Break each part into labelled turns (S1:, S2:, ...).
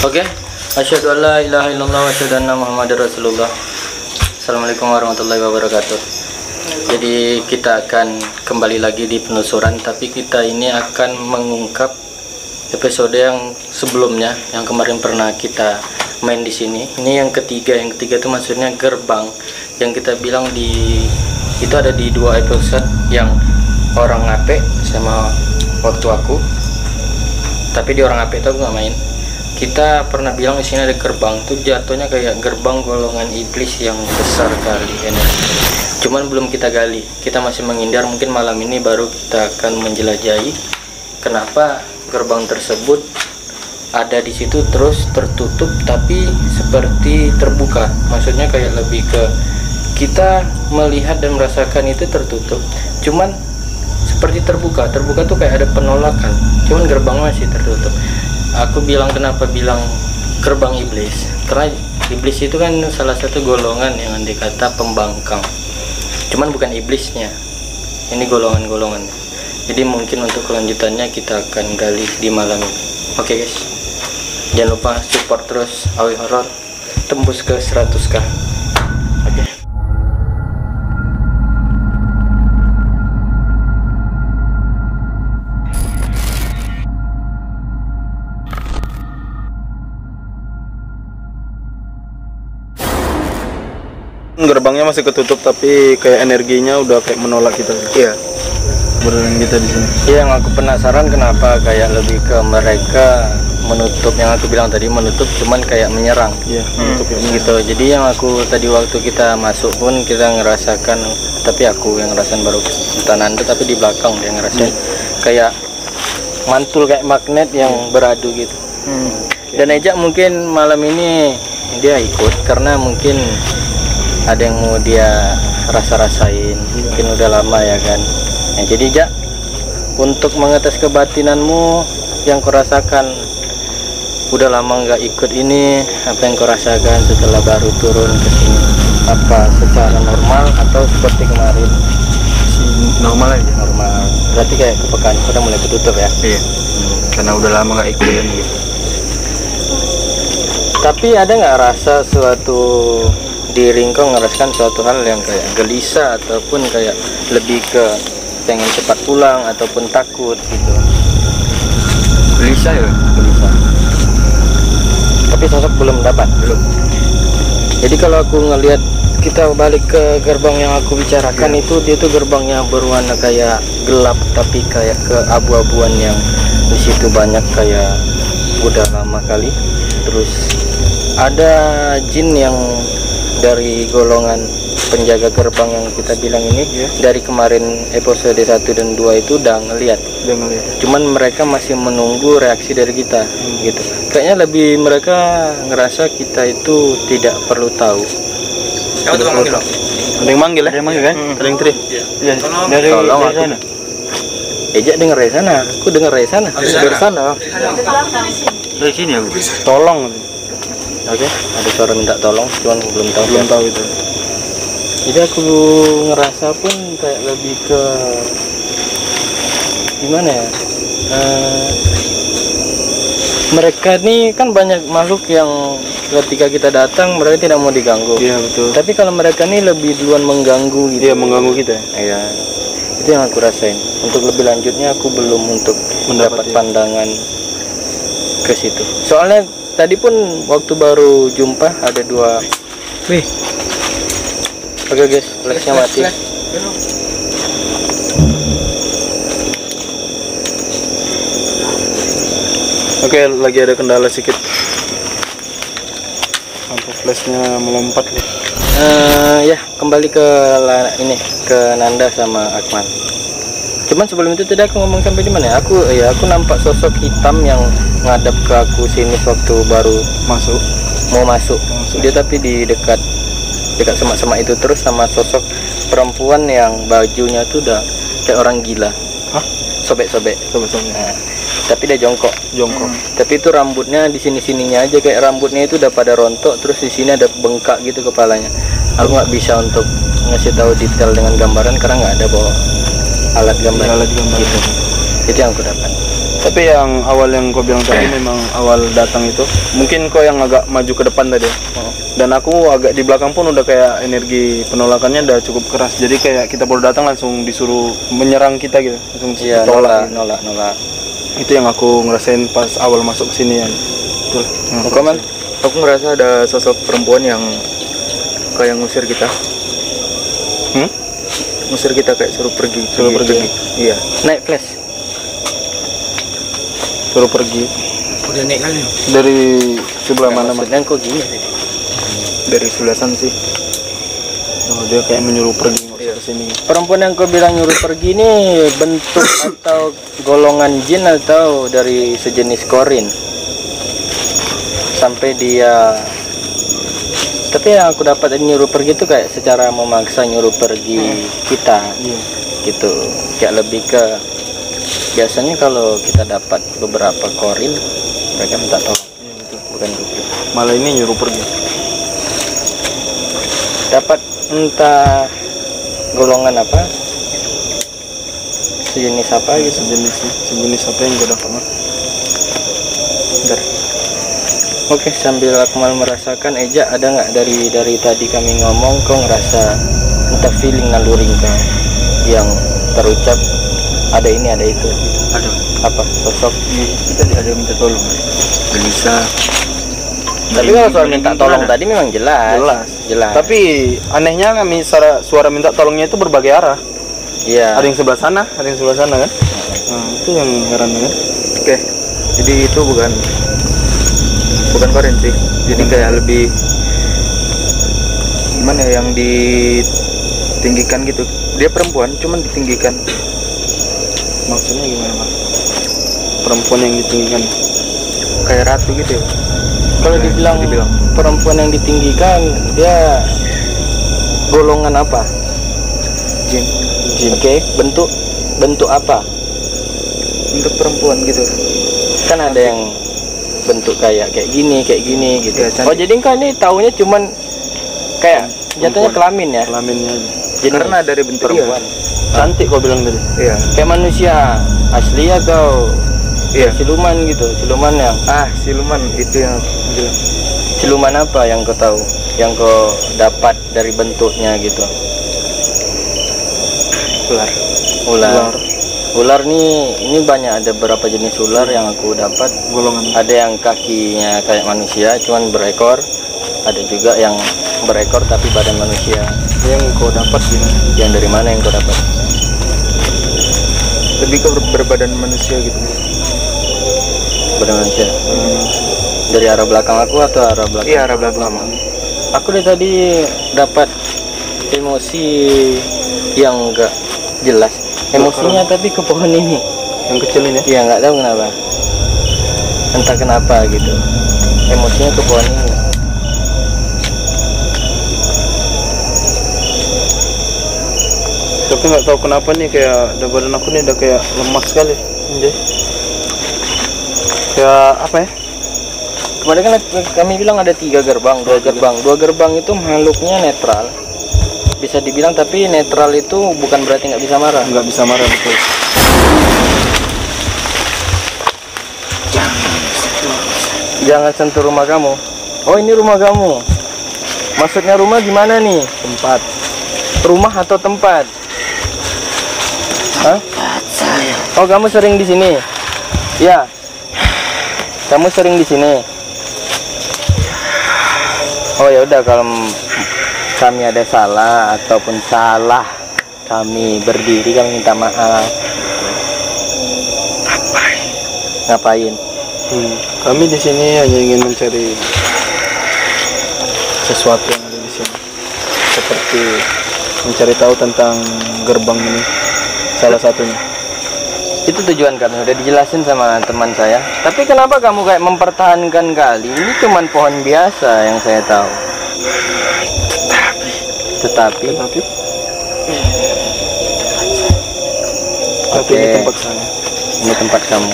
S1: Oke, asyhadu an la ilaha illallah wa asyhadu anna Muhammadar Rasulullah. Assalamualaikum warahmatullahi wabarakatuh. Jadi kita akan kembali lagi di penelusuran, tapi kita ini akan mengungkap episode yang sebelumnya, yang kemarin pernah kita main di sini. Ini yang ketiga itu maksudnya gerbang yang kita bilang itu ada di 2 episode, yang orang ngape sama waktu aku. Tapi di orang ngape itu aku nggak main. Kita pernah bilang di sini ada gerbang, tuh jatuhnya kayak gerbang golongan iblis yang besar kali ini. Cuman belum kita gali, kita masih menghindar. Mungkin malam ini baru kita akan menjelajahi kenapa gerbang tersebut ada di situ terus tertutup tapi seperti terbuka. Maksudnya kayak lebih ke kita melihat dan merasakan itu tertutup, cuman seperti terbuka tuh kayak ada penolakan, cuman gerbang masih tertutup. Aku bilang kenapa bilang gerbang iblis, karena iblis itu kan salah satu golongan yang dikata pembangkang, cuman bukan iblisnya, ini golongan-golongannya. Jadi mungkin untuk kelanjutannya kita akan gali di malam ini. Oke guys, jangan lupa support terus Awi Horor tembus ke 100k. Oke.
S2: Gerbangnya masih ketutup tapi kayak energinya udah kayak menolak kita.
S1: Iya.
S2: Beneran kita di sini.
S1: Iya, yang aku penasaran kenapa kayak lebih ke mereka menutup, yang aku bilang tadi menutup cuman kayak menyerang.
S2: Iya, menutup ya.
S1: Gitu. Jadi yang aku tadi waktu kita masuk pun kita ngerasakan, tapi aku yang ngerasain baru Nanda, tapi di belakang dia ngerasain kayak mantul kayak magnet yang beradu gitu. Dan Eja mungkin malam ini dia ikut karena mungkin ada yang mau dia rasa-rasain, mungkin udah lama ya kan. Nah, jadi Jak, untuk mengetes kebatinanmu yang kau rasakan, udah lama nggak ikut ini, apa yang kau rasakan setelah baru turun ke sini? Apa secara normal atau seperti kemarin?
S2: Normal aja.
S1: Normal. Berarti kayak kepekaan kau udah mulai ketutup ya?
S2: Iya. Karena udah lama nggak ikut dan gitu.
S1: Tapi ada nggak rasa suatu diri kau ngerasakan suatu hal yang kayak gelisah ataupun kayak lebih ke pengen cepat pulang ataupun takut gitu?
S2: Gelisah ya?
S1: Gelisah. Tapi sosok belum dapat? Belum. Jadi kalau aku ngelihat kita balik ke gerbang yang aku bicarakan, itu dia tuh gerbangnya berwarna kayak gelap tapi kayak keabu-abuan, yang di situ banyak kayak udah lama kali. Terus ada jin yang dari golongan penjaga gerbang yang kita bilang ini, dari kemarin episode 1 dan 2 itu udah ngelihat. Cuman mereka masih menunggu reaksi dari kita gitu. Kayaknya lebih mereka ngerasa kita itu tidak perlu tahu.
S2: Siapa tuh manggil? Ada yang manggil ya? Ada yang manggil kan? Ada yang teriak? Iya. Dari sana.
S1: Eja dengar dari sana, aku dengar dari sana. Dari sana.
S2: Dari sini aku.
S1: Tolong. Oke, ada suara minta tolong, cuman belum tahu
S2: itu.
S1: Jadi aku ngerasa pun kayak lebih ke gimana ya? Mereka nih kan banyak makhluk yang ketika kita datang mereka tidak mau diganggu.
S2: Iya betul.
S1: Tapi kalau mereka nih lebih duluan mengganggu gitu.
S2: Iya, mengganggu kita.
S1: Iya. Itu yang aku rasain. Untuk lebih lanjutnya aku belum untuk mendapat pandangan ke situ. Soalnya tadi pun waktu baru jumpa ada 2. Wih. Oke guys, flashnya mati.
S2: Oke, lagi ada kendala sedikit. Sampai flashnya melompat nih.
S1: Ya, kembali ke Nanda sama Akmal. Cuman sebelum itu tadi aku ngomong sampai di mana ya? Aku nampak sosok hitam yang ngadep ke aku sini waktu baru mau masuk. Dia tapi di dekat semak-semak itu, terus sama sosok perempuan yang bajunya tuh udah kayak orang gila.
S2: Hah?
S1: Sobek-sobek. Nah, tapi dia jongkok. Tapi itu rambutnya di sininya aja, kayak rambutnya itu udah pada rontok, terus di sini ada bengkak gitu kepalanya. Aku nggak bisa untuk ngasih tahu detail dengan gambaran karena nggak ada bawa alat gambar gitu. Itu yang aku dapat.
S2: Tapi yang awal yang kau bilang tadi memang awal datang itu mungkin kau yang agak maju ke depan tadi. Dan aku agak di belakang pun udah kayak energi penolakannya udah cukup keras. Jadi kayak kita baru datang langsung disuruh menyerang kita gitu, langsung
S1: Iya,
S2: ditolak.
S1: nolak.
S2: Itu yang aku ngerasain pas awal masuk ke sini ya. Betul.
S3: Kok man? Aku ngerasa ada sosok perempuan yang kayak ngusir kita. Ngusir kita kayak suruh pergi. Iya.
S1: Naik flash.
S2: Suruh pergi.
S3: Udah naik kali.
S2: Dari sebelah mana mas?
S1: Maksudnya kok gini sih?
S3: Dari sebelah sana sih.
S2: Oh, dia kayak menyuruh pergi ke sini.
S1: Perempuan yang kau bilang nyuruh pergi ini bentuk atau golongan jin atau dari sejenis korin? Sampai dia, tapi yang aku dapat nyuruh pergi itu kayak secara memaksa nyuruh pergi kita, gitu. Kayak lebih ke biasanya kalau kita dapat beberapa korin mereka minta tolong, bukan gitu.
S2: Malah ini nyuruh pergi.
S1: Dapat entah golongan apa, sejenis apa gitu.
S2: Sejenis apa yang gue dapat mas?
S1: Bentar. Oke, sambil aku mau merasakan, Eja, ada nggak dari tadi kami ngomong kau ngerasa entah feeling naluring kau yang terucap ada ini ada itu?
S3: Ada.
S1: Apa sosok?
S3: Kita ada yang minta tolong. Gelisah.
S1: Tapi kalau soal minta tolong tadi memang jelas.
S2: Tapi anehnya kami suara minta tolongnya itu berbagai arah.
S1: Iya.
S2: Ada yang sebelah sana, kan? Nah, itu yang heran kan?
S3: Oke. Jadi itu bukan korin sih. Jadi kayak lebih gimana ya, yang ditinggikan gitu. Dia perempuan, cuman ditinggikan.
S2: Maksudnya gimana mas? Perempuan yang ditinggikan
S3: Kayak ratu gitu ya.
S1: Kalau dibilang perempuan yang ditinggikan, dia golongan apa?
S3: Jin.
S1: Oke, bentuk apa?
S3: Untuk perempuan gitu.
S1: Kan ada yang bentuk kayak gini gitu.
S3: Ya,
S1: Oh, jadi engkau ini taunya cuman kayak jatuhnya kelamin ya?
S2: kelaminnya aja.
S1: Jenis
S3: Karena dari bentuk
S1: perempuan.
S2: Cantik kau bilang tadi.
S3: Iya.
S1: Kayak manusia asli atau
S3: Iya.
S1: siluman gitu, siluman yang
S3: Siluman itu yang aku bilang.
S1: siluman apa yang kau tahu, yang kau dapat dari bentuknya gitu? Ular nih, ini banyak, ada beberapa jenis ular yang aku dapat.
S2: Golongan.
S1: Ada yang kakinya kayak manusia cuman berekor, ada juga yang berekor tapi badan manusia.
S2: Yang kau dapat gimana?
S1: Yang dari mana yang kau dapat?
S3: Lebih ke berbadan manusia gitu.
S1: Badan manusia. Dari arah belakang aku atau arah belakang?
S3: Iya, arah belakang.
S1: Aku dari tadi dapat emosi yang enggak jelas. Emosinya tapi ke pohon ini.
S2: Yang kecil ini?
S1: Iya, nggak tahu kenapa. Entah kenapa gitu. Emosinya ke pohon ini.
S2: Tapi nggak tahu kenapa nih kayak badan aku nih udah kayak lemas sekali. Anjay. Kayak apa ya?
S1: Kemarin kan kami bilang ada 3 gerbang, 2 gerbang. 2 gerbang itu makhluknya netral. Bisa dibilang, tapi netral itu bukan berarti nggak bisa marah.
S2: Nggak bisa marah, betul.
S1: Jangan sentuh rumah kamu. Oh, ini rumah kamu. Maksudnya rumah gimana nih?
S2: Tempat.
S1: Rumah atau tempat? Hah? Oh, kamu sering di sini? Ya. Kamu sering di sini? Oh, ya udah, kalau kami ada salah ataupun salah kami berdiri, kami minta maaf. Ngapain?
S2: Kami di sini hanya ingin mencari sesuatu yang ada di sini, seperti mencari tahu tentang gerbang ini, salah satunya.
S1: Itu tujuan kami, udah dijelasin sama teman saya. Tapi kenapa kamu kayak mempertahankan kali? Ini cuman pohon biasa yang saya tahu. Tetapi
S2: ini tempat saya.
S1: Ini tempat kamu.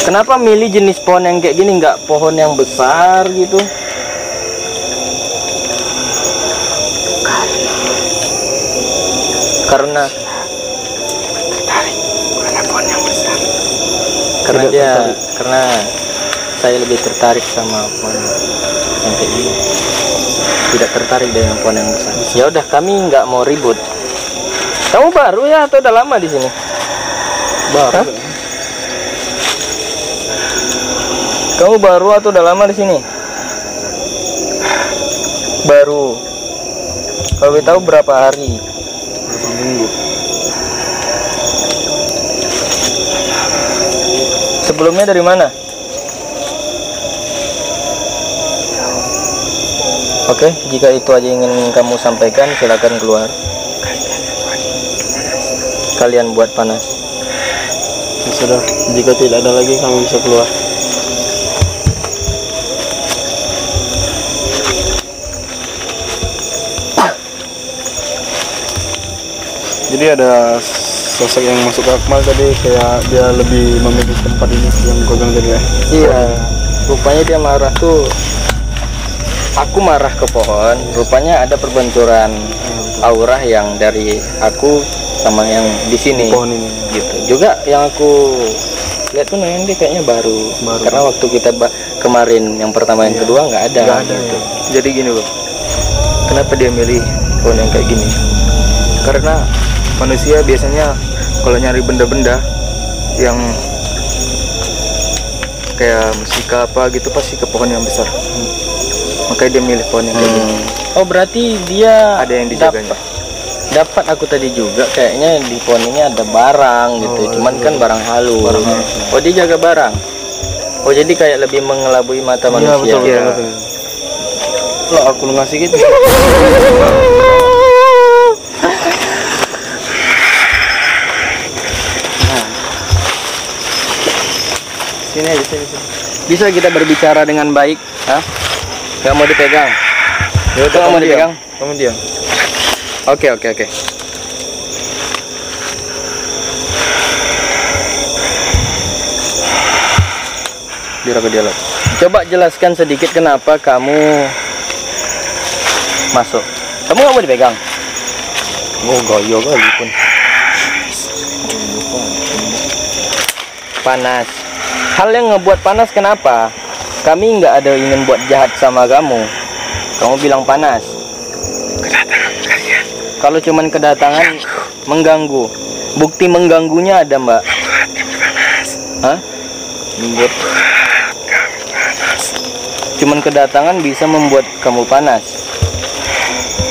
S1: Kenapa milih jenis pohon yang kayak gini, nggak pohon yang besar gitu? Karena karena
S2: Tidak
S1: dia
S2: tertarik.
S1: karena saya lebih tertarik sama pohon yang kayak gini, tidak tertarik dengan pohon yang besar. Ya udah, kami nggak mau ribut. Kamu baru ya atau udah lama di sini?
S2: Baru.
S1: Hah? Kamu baru atau udah lama di sini? Baru. Kalau boleh tahu berapa hari?
S2: Berapa minggu?
S1: Sebelumnya dari mana? Oke, jika itu aja ingin kamu sampaikan, silakan keluar. Kalian buat panas.
S2: Ya sudah, jika tidak ada lagi kamu bisa keluar. Jadi ada sosok yang masuk ke Akmal tadi, kayak dia lebih memilih tempat ini yang kau bilang tadi ya.
S1: Iya, rupanya dia marah tuh. Aku marah ke pohon, rupanya ada perbenturan aura yang dari aku sama yang di sini.
S2: Pohon ini.
S1: Gitu. Juga yang aku lihat tuh yang dia kayaknya baru. Karena waktu kita kemarin yang pertama yang kedua nggak ada.
S2: Nggak ada,
S1: gitu.
S3: Jadi gini bang, kenapa dia milih pohon yang kayak gini? Karena manusia biasanya kalau nyari benda-benda yang kayak musika apa gitu pasti ke pohon yang besar. Makanya dia milih pohon yang kayak gini.
S1: Oh, berarti dia
S3: Ada yang dijaganya.
S1: Dapat aku tadi juga kayaknya di pohon ini ada barang gitu. Cuman kan barang halus. Oh, dia jaga barang. Oh, jadi kayak lebih mengelabui mata
S2: Iya
S1: manusia.
S2: betul,
S3: Iya.
S2: betul. Lo aku ngasih gitu.
S3: Sini aja, sini.
S1: Bisa kita berbicara dengan baik? Hah? Gak mau dipegang?
S3: Ya
S1: Nggak mau dipegang?
S3: Kamu diam.
S1: Oke. Biar aku dialog. Coba jelaskan sedikit kenapa kamu masuk. Kamu nggak mau dipegang?
S2: Oh gaya kali pun.
S1: Panas. Hal yang ngebuat panas kenapa? Kami nggak ada ingin buat jahat sama kamu. Kamu bilang panas. Kalau cuman kedatangan mengganggu. Bukti mengganggunya ada, Mbak. Hah? Membuat cuman kedatangan bisa membuat kamu panas.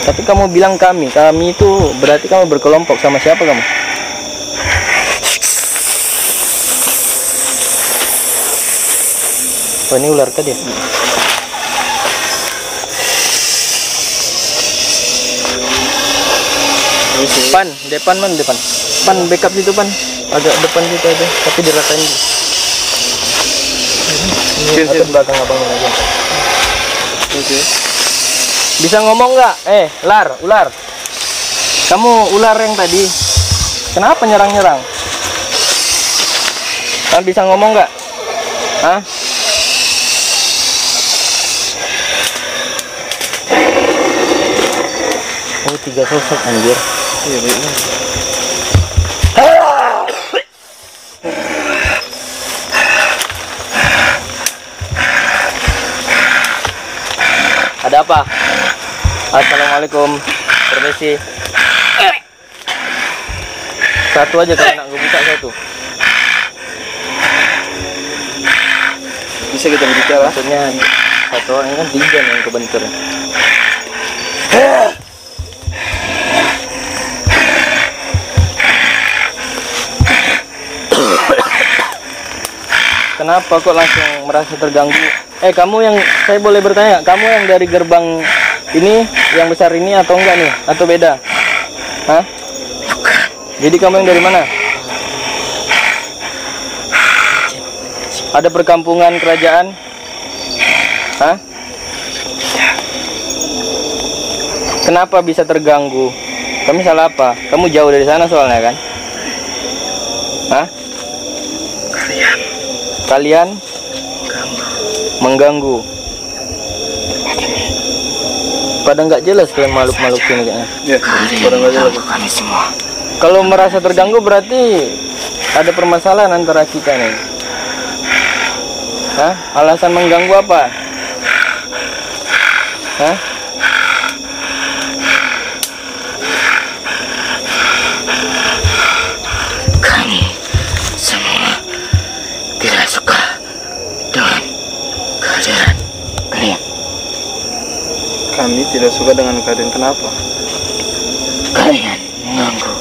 S1: Tapi kamu bilang kami itu berarti kamu berkelompok sama siapa kamu? Oh, ini ular tadi ya? Depan. Pan, backup situ, Pan. Agak depan situ aja, tapi diratain dulu. Atau belakang abangnya aja.
S2: Oke.
S1: Bisa ngomong nggak? Ular. Kamu ular yang tadi. Kenapa nyerang-nyerang? Kan bisa ngomong nggak? Hah? Oh, 3 sosok anjir.
S2: Iya baik.
S1: Ada apa? Assalamualaikum. Permisi. Satu aja kalau nak gue buka satu.
S2: Bisa kita berbicara.
S1: Maksudnya satu orang kan 3 nih yang kebentur. Kenapa kok langsung merasa terganggu? Kamu yang, saya boleh bertanya, kamu yang dari gerbang ini, yang besar ini atau enggak nih? Atau beda? Hah? Jadi kamu yang dari mana? Ada perkampungan kerajaan? Hah? Kenapa bisa terganggu? Kami salah apa? Kamu jauh dari sana soalnya kan? Hah? Kalian mengganggu. Pada nggak jelas kalian makhluk-makhluk sini kayaknya.
S2: Ya, pada nggak jelas.
S3: Kami semua.
S1: Kalau merasa terganggu berarti ada permasalahan antara kita nih. Hah? Alasan mengganggu apa? Hah?
S4: Kami semua tidak suka dengan kehadiran kalian.
S2: Kami tidak suka dengan keadaan. Kenapa?
S4: Kalian mengganggu.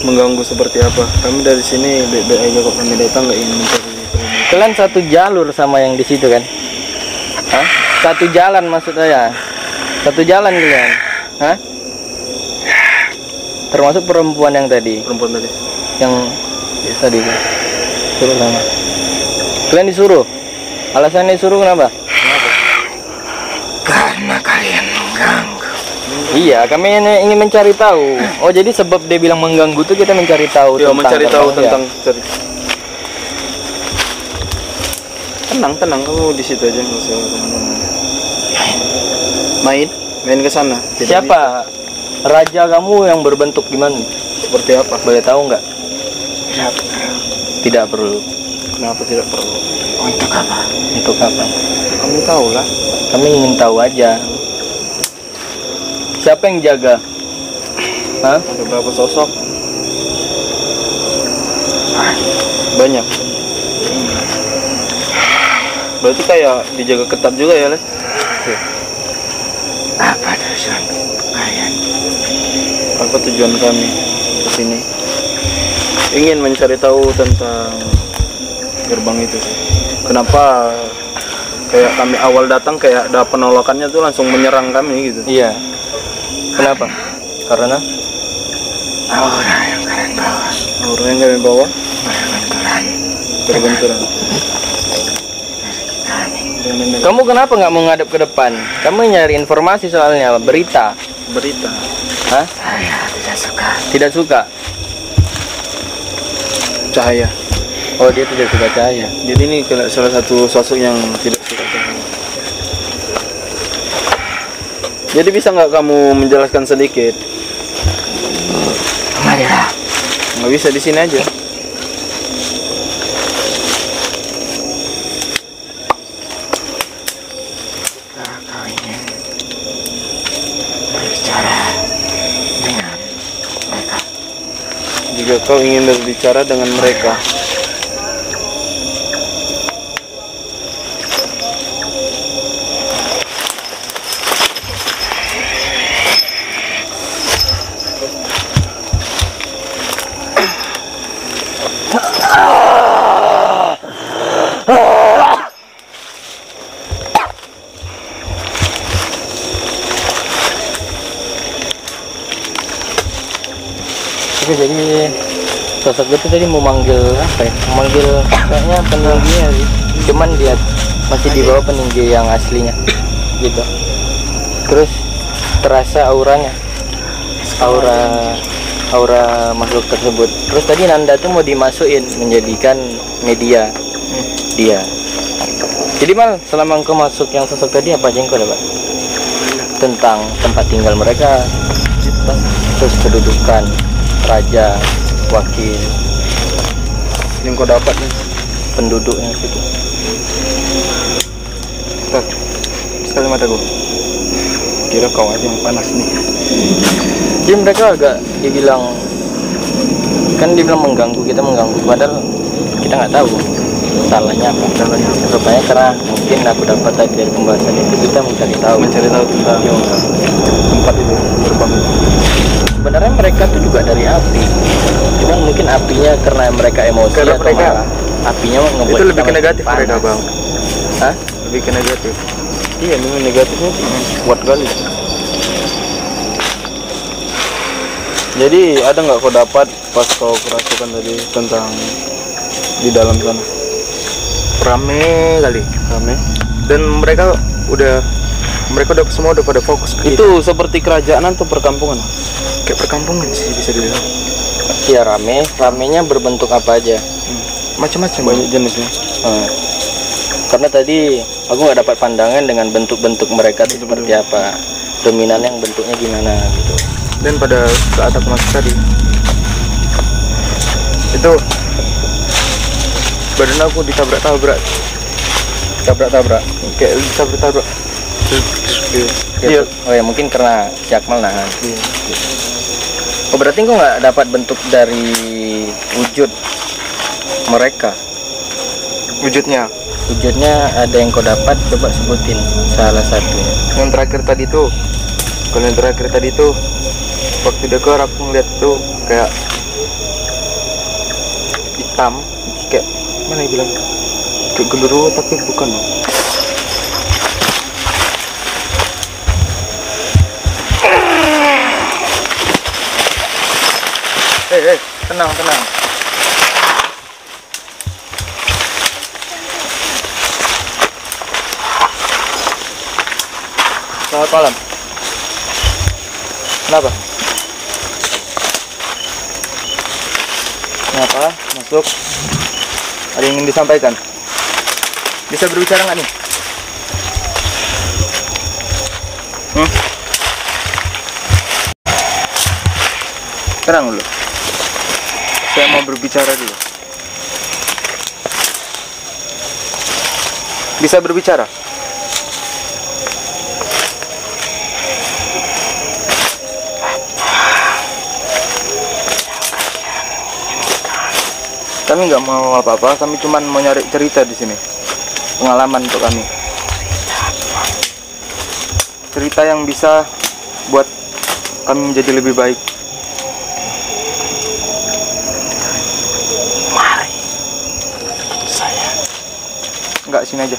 S2: Mengganggu seperti apa? Kami dari sini baik-baik aja kok. Kami datang nggak ingin mencari perhubungan.
S1: Kalian satu jalur sama yang di situ kan? Hah? Satu jalan maksud saya. Satu jalan kalian. Hah? Termasuk perempuan yang tadi.
S2: Perempuan tadi.
S1: Yang tadi itu. Suruh sama. Kalian disuruh? Alasannya disuruh kenapa?
S4: Karena kalian mengganggu.
S1: Iya, kami ini ingin mencari tahu. Oh, jadi sebab dia bilang mengganggu tuh kita mencari tahu
S2: Ya,
S1: tentang
S2: mencari tahu
S1: terbang, ya?
S2: tentang tenang, kamu di situ aja, nggak usah kemana-mana. Main ke sana. Tidak
S1: Siapa? Raja kamu yang berbentuk gimana?
S2: bisa. Seperti apa?
S1: Boleh tahu nggak?
S4: Tidak perlu.
S1: Tidak perlu.
S2: Kenapa tidak perlu?
S4: Untuk apa?
S1: Untuk apa?
S2: Kamu tahu lah.
S1: Kami ingin tahu aja. Siapa yang jaga? Hah?
S2: Ada berapa sosok? Banyak. Berarti kayak dijaga ketat juga ya, Le?
S4: Apa tujuan kalian?
S2: Apa tujuan kami ke sini? Ingin mencari tahu tentang gerbang itu sih. Kenapa kayak kami awal datang kayak ada penolakannya tuh langsung menyerang kami gitu.
S1: Iya. Kenapa? Karena
S4: Aura yang kalian bawa
S2: Aura yang kami bawa
S4: berbenturan
S2: berbenturan.
S4: kami.
S1: kamu kenapa nggak mau ngadep ke depan? Kamu nyari informasi soalnya berita.
S2: Berita.
S1: Hah?
S4: Saya tidak suka.
S1: Tidak suka.
S2: Cahaya.
S1: Oh, dia tidak suka cahaya.
S2: Jadi ini salah satu sosok yang tidak suka cahaya. Jadi bisa nggak kamu menjelaskan sedikit?
S4: Marilah.
S2: Nggak bisa, di sini aja.
S4: Kalau kau ingin berbicara dengan mereka,
S2: Jika kau ingin berbicara dengan mereka,
S1: Oke, jadi sosok itu tadi mau manggil apa ya? Memanggil kayaknya peningginya sih. Cuman dia masih di bawah peninggi yang aslinya, gitu. Terus terasa auranya, aura makhluk tersebut. Terus tadi Nanda tuh mau dimasukin menjadikan media dia. Jadi Mal, selama engkau masuk yang sosok tadi apa aja yang kau dapat? Tentang tempat tinggal mereka, terus kedudukan raja, wakil,
S2: yang kau dapat nih.
S1: penduduknya situ.
S2: Tat, sekali mataku. Kira kau aja yang panas nih.
S1: Jadi mereka agak dibilang, kan dibilang mengganggu, kita mengganggu, padahal kita nggak tahu salahnya apa. Rupanya karena mungkin aku dapat tadi dari pembahasan itu, kita mencari tahu
S2: tentang tempat itu, gerbang itu.
S1: sebenarnya mereka tuh juga dari api, cuman mungkin apinya karena mereka emosi
S2: Karena
S1: atau
S2: mereka-
S1: marah, apinya ngebuat
S2: Itu lebih
S1: kita
S2: ke
S1: makin
S2: negatif
S1: panas.
S2: mereka, Bang.
S1: Hah?
S2: Lebih ke negatif. Iya, memang negatifnya kuat kali. Jadi ada nggak kau dapat pas kau kerasukan tadi tentang di dalam sana?
S3: Rame kali.
S2: Rame.
S3: Dan mereka udah semua udah pada fokus ke
S2: Itu seperti kerajaan atau perkampungan?
S3: kayak perkampungan sih bisa dibilang.
S1: Ya ramenya berbentuk apa aja?
S3: Macam-macam.
S2: Banyak jenisnya.
S1: Karena tadi aku nggak dapat pandangan dengan bentuk-bentuk mereka itu seperti apa, dominan yang bentuknya gimana gitu.
S3: Dan pada saat aku masuk tadi itu badan aku ditabrak-tabrak tabrak-tabrak.
S2: Kayak tabrak-tabrak. Iya.
S1: Oh ya mungkin karena si Akmal nahan.
S2: Iya.
S1: Oh berarti kau nggak dapat bentuk dari wujud mereka?
S2: Wujudnya.
S1: Wujudnya ada yang kau dapat, coba sebutin salah satunya.
S2: Yang terakhir tadi tuh, kalau yang terakhir tadi tuh waktu dekor aku ngeliat tuh kayak hitam, kayak mana ya bilang, kayak genderuwo tapi bukan loh.
S1: Tenang tenang.
S2: Selamat malam. Kenapa? Kenapa? Masuk. Ada yang ingin disampaikan? Bisa berbicara nggak nih? Tenang dulu. Saya mau berbicara dulu. Bisa berbicara? Kami nggak mau apa-apa, kami cuma mau nyari cerita di sini. Pengalaman untuk kami. Cerita yang bisa buat kami menjadi lebih baik.
S4: Mari. Saya.
S2: Enggak, sini aja.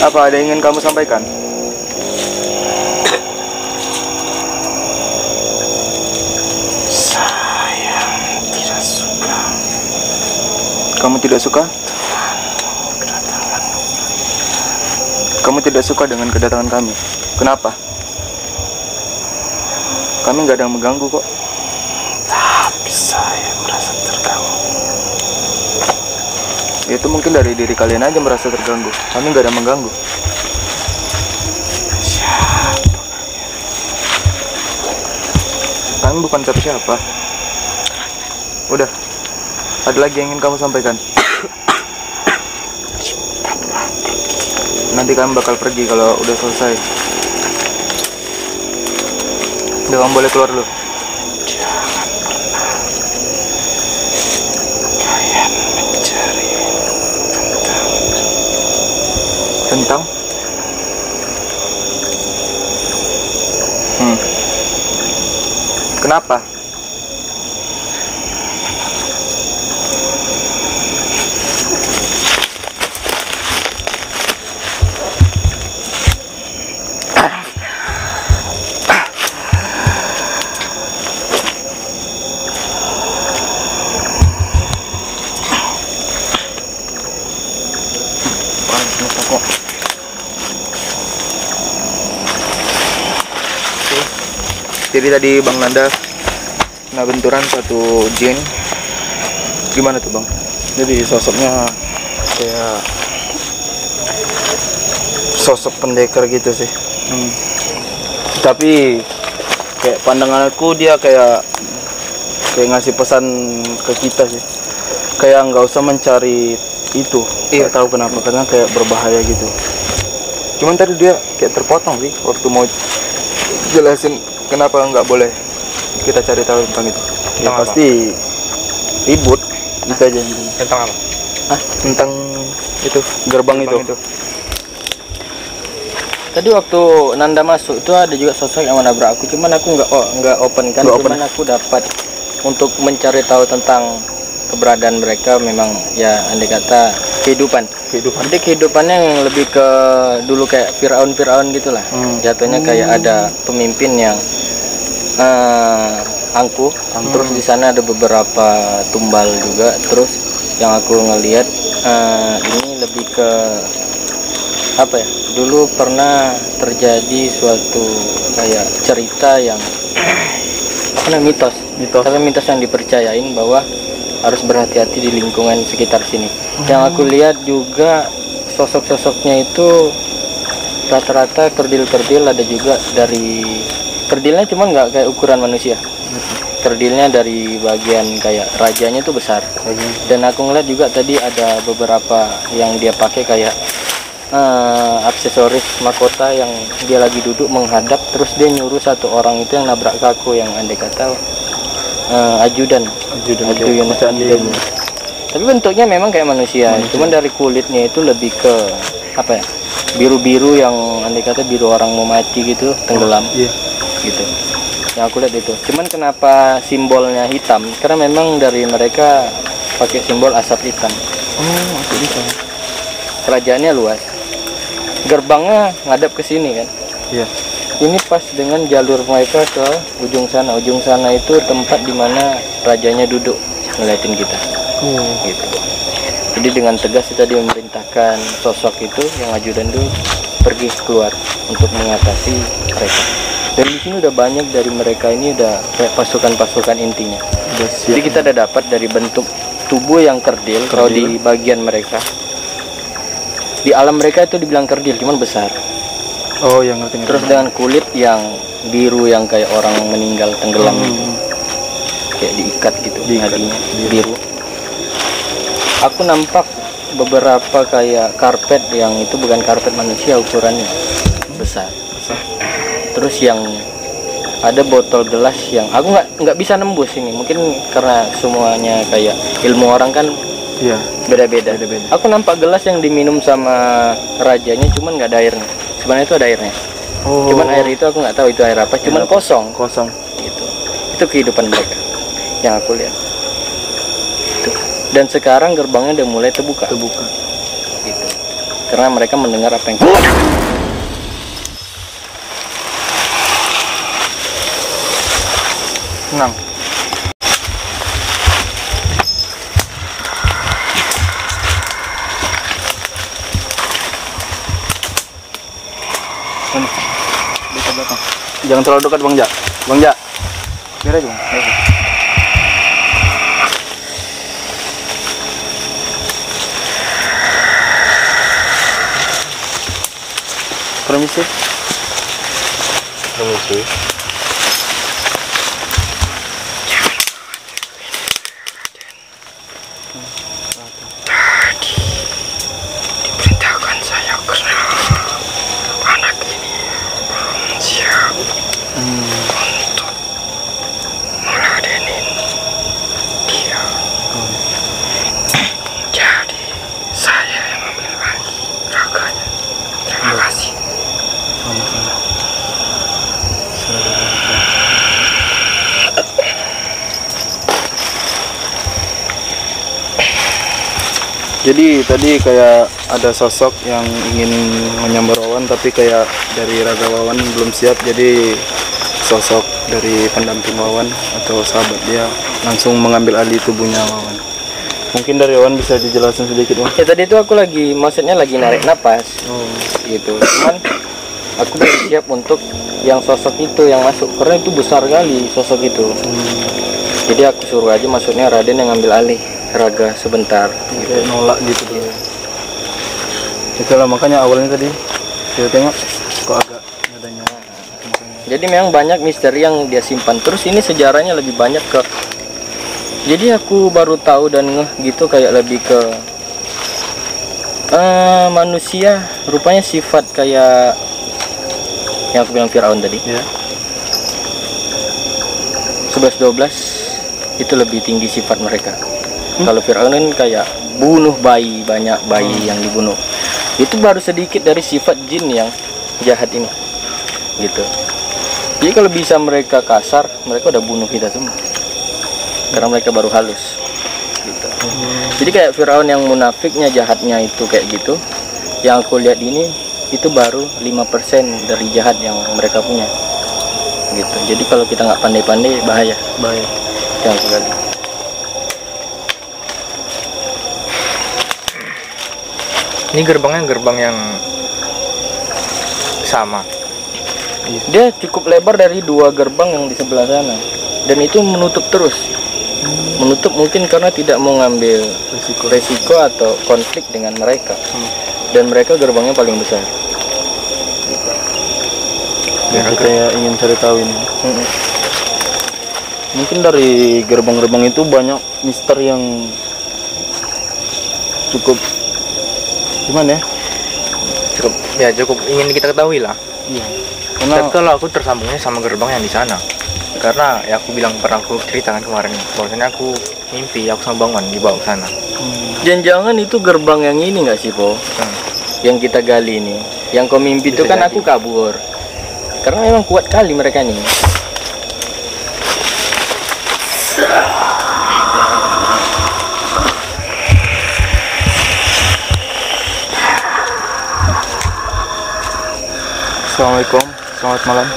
S2: Apa ada yang ingin kamu sampaikan?
S4: Saya tidak suka
S2: Kamu tidak suka?
S4: kedatangan.
S2: Kamu tidak suka dengan kedatangan kami. Kenapa? Kami nggak ada yang mengganggu kok.
S4: Tapi saya merasa terganggu.
S2: Itu mungkin dari diri kalian aja merasa terganggu. Kami nggak ada yang mengganggu.
S4: Siapa?
S2: Kami bukan siapa-siapa. Udah. Ada lagi yang ingin kamu sampaikan? Nanti kami bakal pergi kalau udah selesai. Udah, kamu boleh keluar dulu.
S4: Jangan pernah kalian mencari
S2: Tentang? Kenapa? Jadi tadi Bang Nanda kena benturan satu jin. Gimana tuh Bang?
S3: Jadi sosoknya kayak sosok pendekar gitu sih. Tapi kayak pandangan aku dia kayak ngasih pesan ke kita sih. Kayak nggak usah mencari itu. Nggak tahu kenapa, karena kayak berbahaya gitu.
S2: Cuman tadi dia kayak terpotong sih waktu mau jelasin kenapa nggak boleh kita cari tahu tentang itu.
S3: Ya, pasti ribut gitu aja.
S2: Tentang apa? Tentang itu
S3: Gerbang itu.
S1: Tadi waktu Nanda masuk itu ada juga sosok yang menabrak aku, cuman aku nggak open kan, cuman aku dapat untuk mencari tahu tentang keberadaan mereka. Memang ya andai kata kehidupan. Jadi kehidupannya yang lebih ke dulu kayak Firaun gitulah. Jatuhnya kayak ada pemimpin yang angkuh. Terus di sana ada beberapa tumbal juga. Terus yang aku ngelihat ini lebih ke apa ya? Dulu pernah terjadi suatu kayak cerita yang apa namanya, mitos. Tapi mitos yang dipercayain bahwa harus berhati-hati di lingkungan sekitar sini. Yang aku lihat juga sosok-sosoknya itu rata-rata kerdil-kerdil, ada juga dari kerdilnya cuma nggak kayak ukuran manusia. Kerdilnya dari bagian kayak rajanya tuh besar. Dan aku ngeliat juga tadi ada beberapa yang dia pakai kayak aksesoris mahkota yang dia lagi duduk menghadap, terus dia nyuruh satu orang itu yang nabrak kaku yang andai kata ajudan. Tapi bentuknya memang kayak manusia, cuman dari kulitnya itu lebih ke apa ya, biru-biru yang andai kata biru orang mau mati gitu, tenggelam. Gitu yang aku lihat itu. Cuman kenapa simbolnya hitam, karena memang dari mereka pakai simbol asap hitam.
S3: Asap hitam.
S1: Kerajaannya luas, gerbangnya ngadap ke sini kan.
S3: Iya.
S1: Ini pas dengan jalur mereka ke ujung sana. Ujung sana itu tempat dimana rajanya duduk ngeliatin kita. Gitu. Jadi dengan tegas kita dia memerintahkan sosok itu yang ajudan itu pergi keluar untuk mengatasi mereka. Dan di sini udah banyak dari mereka ini udah kayak pasukan-pasukan intinya. Jadi kita udah dapat dari bentuk tubuh yang kerdil. Kalau di bagian mereka, di alam mereka itu dibilang kerdil, cuman besar.
S3: Oh, yang ngerti.
S1: Terus dengan kulit yang biru yang kayak orang meninggal tenggelam, kayak diikat gitu, hadinya biru. Aku nampak beberapa kayak karpet yang itu bukan karpet manusia, ukurannya besar. Terus yang ada botol gelas yang aku nggak bisa nembus ini, mungkin karena semuanya kayak ilmu orang kan beda-beda. Aku nampak gelas yang diminum sama rajanya, cuman nggak ada airnya. Sebenarnya itu ada airnya. Cuman air itu aku nggak tahu itu air apa, cuman kosong. Gitu. Itu kehidupan mereka yang aku lihat. Gitu. Dan sekarang gerbangnya udah mulai terbuka. Gitu. Karena mereka mendengar apa yang
S3: Tenang. Jangan terlalu dekat Bang Jak. Biar aja Bang. Permisi.
S4: Diperintahkan saya karena anak ini belum siap untuk meladenin dia. Jadi saya yang ambil lagi raganya. Terima kasih.
S3: Jadi tadi kayak ada sosok yang ingin menyambar Wawan, tapi kayak dari raga Wawan belum siap. Jadi sosok dari pendamping Wawan atau sahabat dia langsung mengambil alih tubuhnya Wawan. Mungkin dari Wawan bisa dijelasin sedikit, Bang?
S1: Ya tadi itu aku maksudnya lagi narik napas. Gitu. Cuman aku belum siap untuk yang sosok itu yang masuk, karena itu besar kali sosok itu. Jadi aku suruh aja maksudnya Raden yang ngambil alih raga sebentar.
S3: Kayak nolak gitu. Itulah makanya awalnya tadi kita tengok kok agak adanya.
S1: Jadi memang banyak misteri yang dia simpan. Terus ini sejarahnya lebih banyak ke, jadi aku baru tahu dan ngeh gitu kayak lebih ke manusia rupanya sifat kayak yang aku bilang Firaun tadi. 11-12 itu lebih tinggi sifat mereka. Kalau Firaun kan kayak bunuh bayi, banyak bayi yang dibunuh. Itu baru sedikit dari sifat jin yang jahat ini. Gitu. Jadi kalau bisa mereka kasar, mereka udah bunuh kita semua. Karena mereka baru halus. Gitu. Jadi kayak Firaun yang munafiknya, jahatnya itu kayak gitu. Yang aku lihat ini itu baru 5% dari jahat yang mereka punya. Gitu. Jadi kalau kita nggak pandai-pandai bahaya. Yang aku lihat.
S5: Ini gerbangnya gerbang yang sama.
S1: Dia cukup lebar dari 2 gerbang yang di sebelah sana. Dan itu menutup terus. Menutup mungkin karena tidak mau ngambil resiko atau konflik dengan mereka. Dan mereka gerbangnya paling besar.
S3: Yang kayak ingin cari tahu ini. Mungkin dari gerbang-gerbang itu banyak misteri yang cukup gimana ya?
S5: Cukup ingin kita ketahui lah.
S3: Iya.
S5: Dan
S3: Karena
S5: kalau aku tersambungnya sama gerbang yang di sana, karena ya aku bilang pernah aku ceritakan kemarin, bahwasanya aku mimpi aku sama bangun dibawa ke sana.
S1: Jangan-jangan itu gerbang yang ini nggak sih, Po? Yang kita gali ini. Yang kau mimpi itu
S5: Bisa
S1: kan
S5: jadi.
S1: aku kabur. Karena memang kuat kali mereka nih.
S3: Assalamualaikum, selamat malam.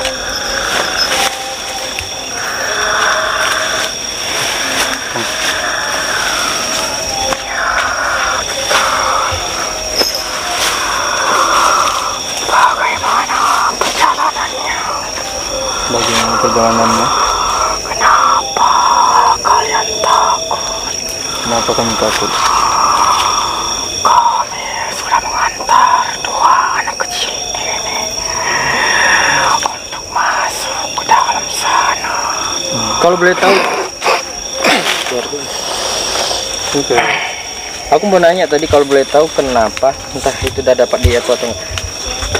S3: Bagaimana perjalanannya?
S4: Kenapa kalian takut?
S3: Kenapa kamu takut?
S4: Kami sudah mengantar dua anak kecil ini untuk masuk ke dalam sana.
S1: Kalau boleh tahu,
S3: Oke.
S1: aku mau nanya tadi kalau boleh tahu kenapa, entah itu udah dapat dia atau enggak.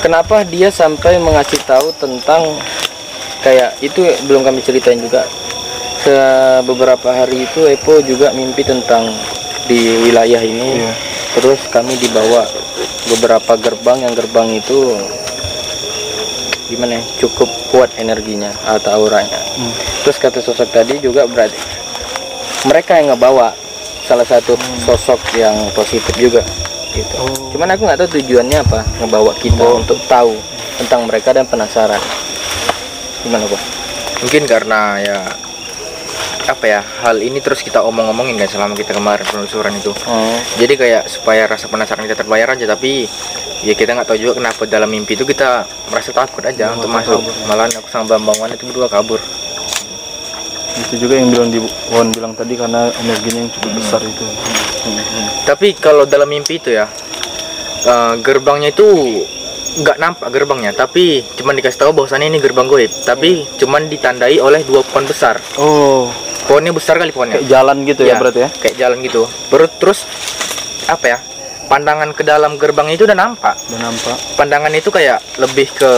S1: Kenapa dia sampai mengasih tahu tentang kayak itu belum kami ceritain juga. Beberapa hari itu Epo juga mimpi tentang di wilayah ini.
S3: Iya.
S1: Terus kami dibawa beberapa gerbang, yang gerbang itu gimana ya, cukup kuat energinya atau auranya. Terus kata sosok tadi juga berarti mereka yang ngebawa salah satu sosok yang positif juga gitu. Cuman aku nggak tahu tujuannya apa ngebawa kita untuk tahu tentang mereka dan penasaran. Gimana, Pak?
S5: Mungkin karena ya apa ya, hal ini terus kita omong-omongin kan selama kita kemarin penelusuran itu. Jadi kayak supaya rasa penasaran kita terbayar aja, tapi ya kita nggak tahu juga kenapa dalam mimpi itu kita merasa takut aja untuk masuk. Malahan aku sama Bambang itu berdua kabur.
S3: Itu juga yang Wan bilang tadi, karena energinya yang cukup besar itu.
S5: Tapi kalau dalam mimpi itu ya, gerbangnya itu nggak nampak gerbangnya, tapi cuman dikasih tahu bahwasannya ini gerbang goib, tapi cuman ditandai oleh dua pohon besar.
S3: Oh,
S5: Pohonnya besar kali pohonnya.
S3: kayak jalan gitu ya berarti ya?
S5: Kayak jalan gitu. Terus apa ya? Pandangan ke dalam gerbang itu udah nampak.
S3: Udah nampak.
S5: Pandangan itu kayak lebih ke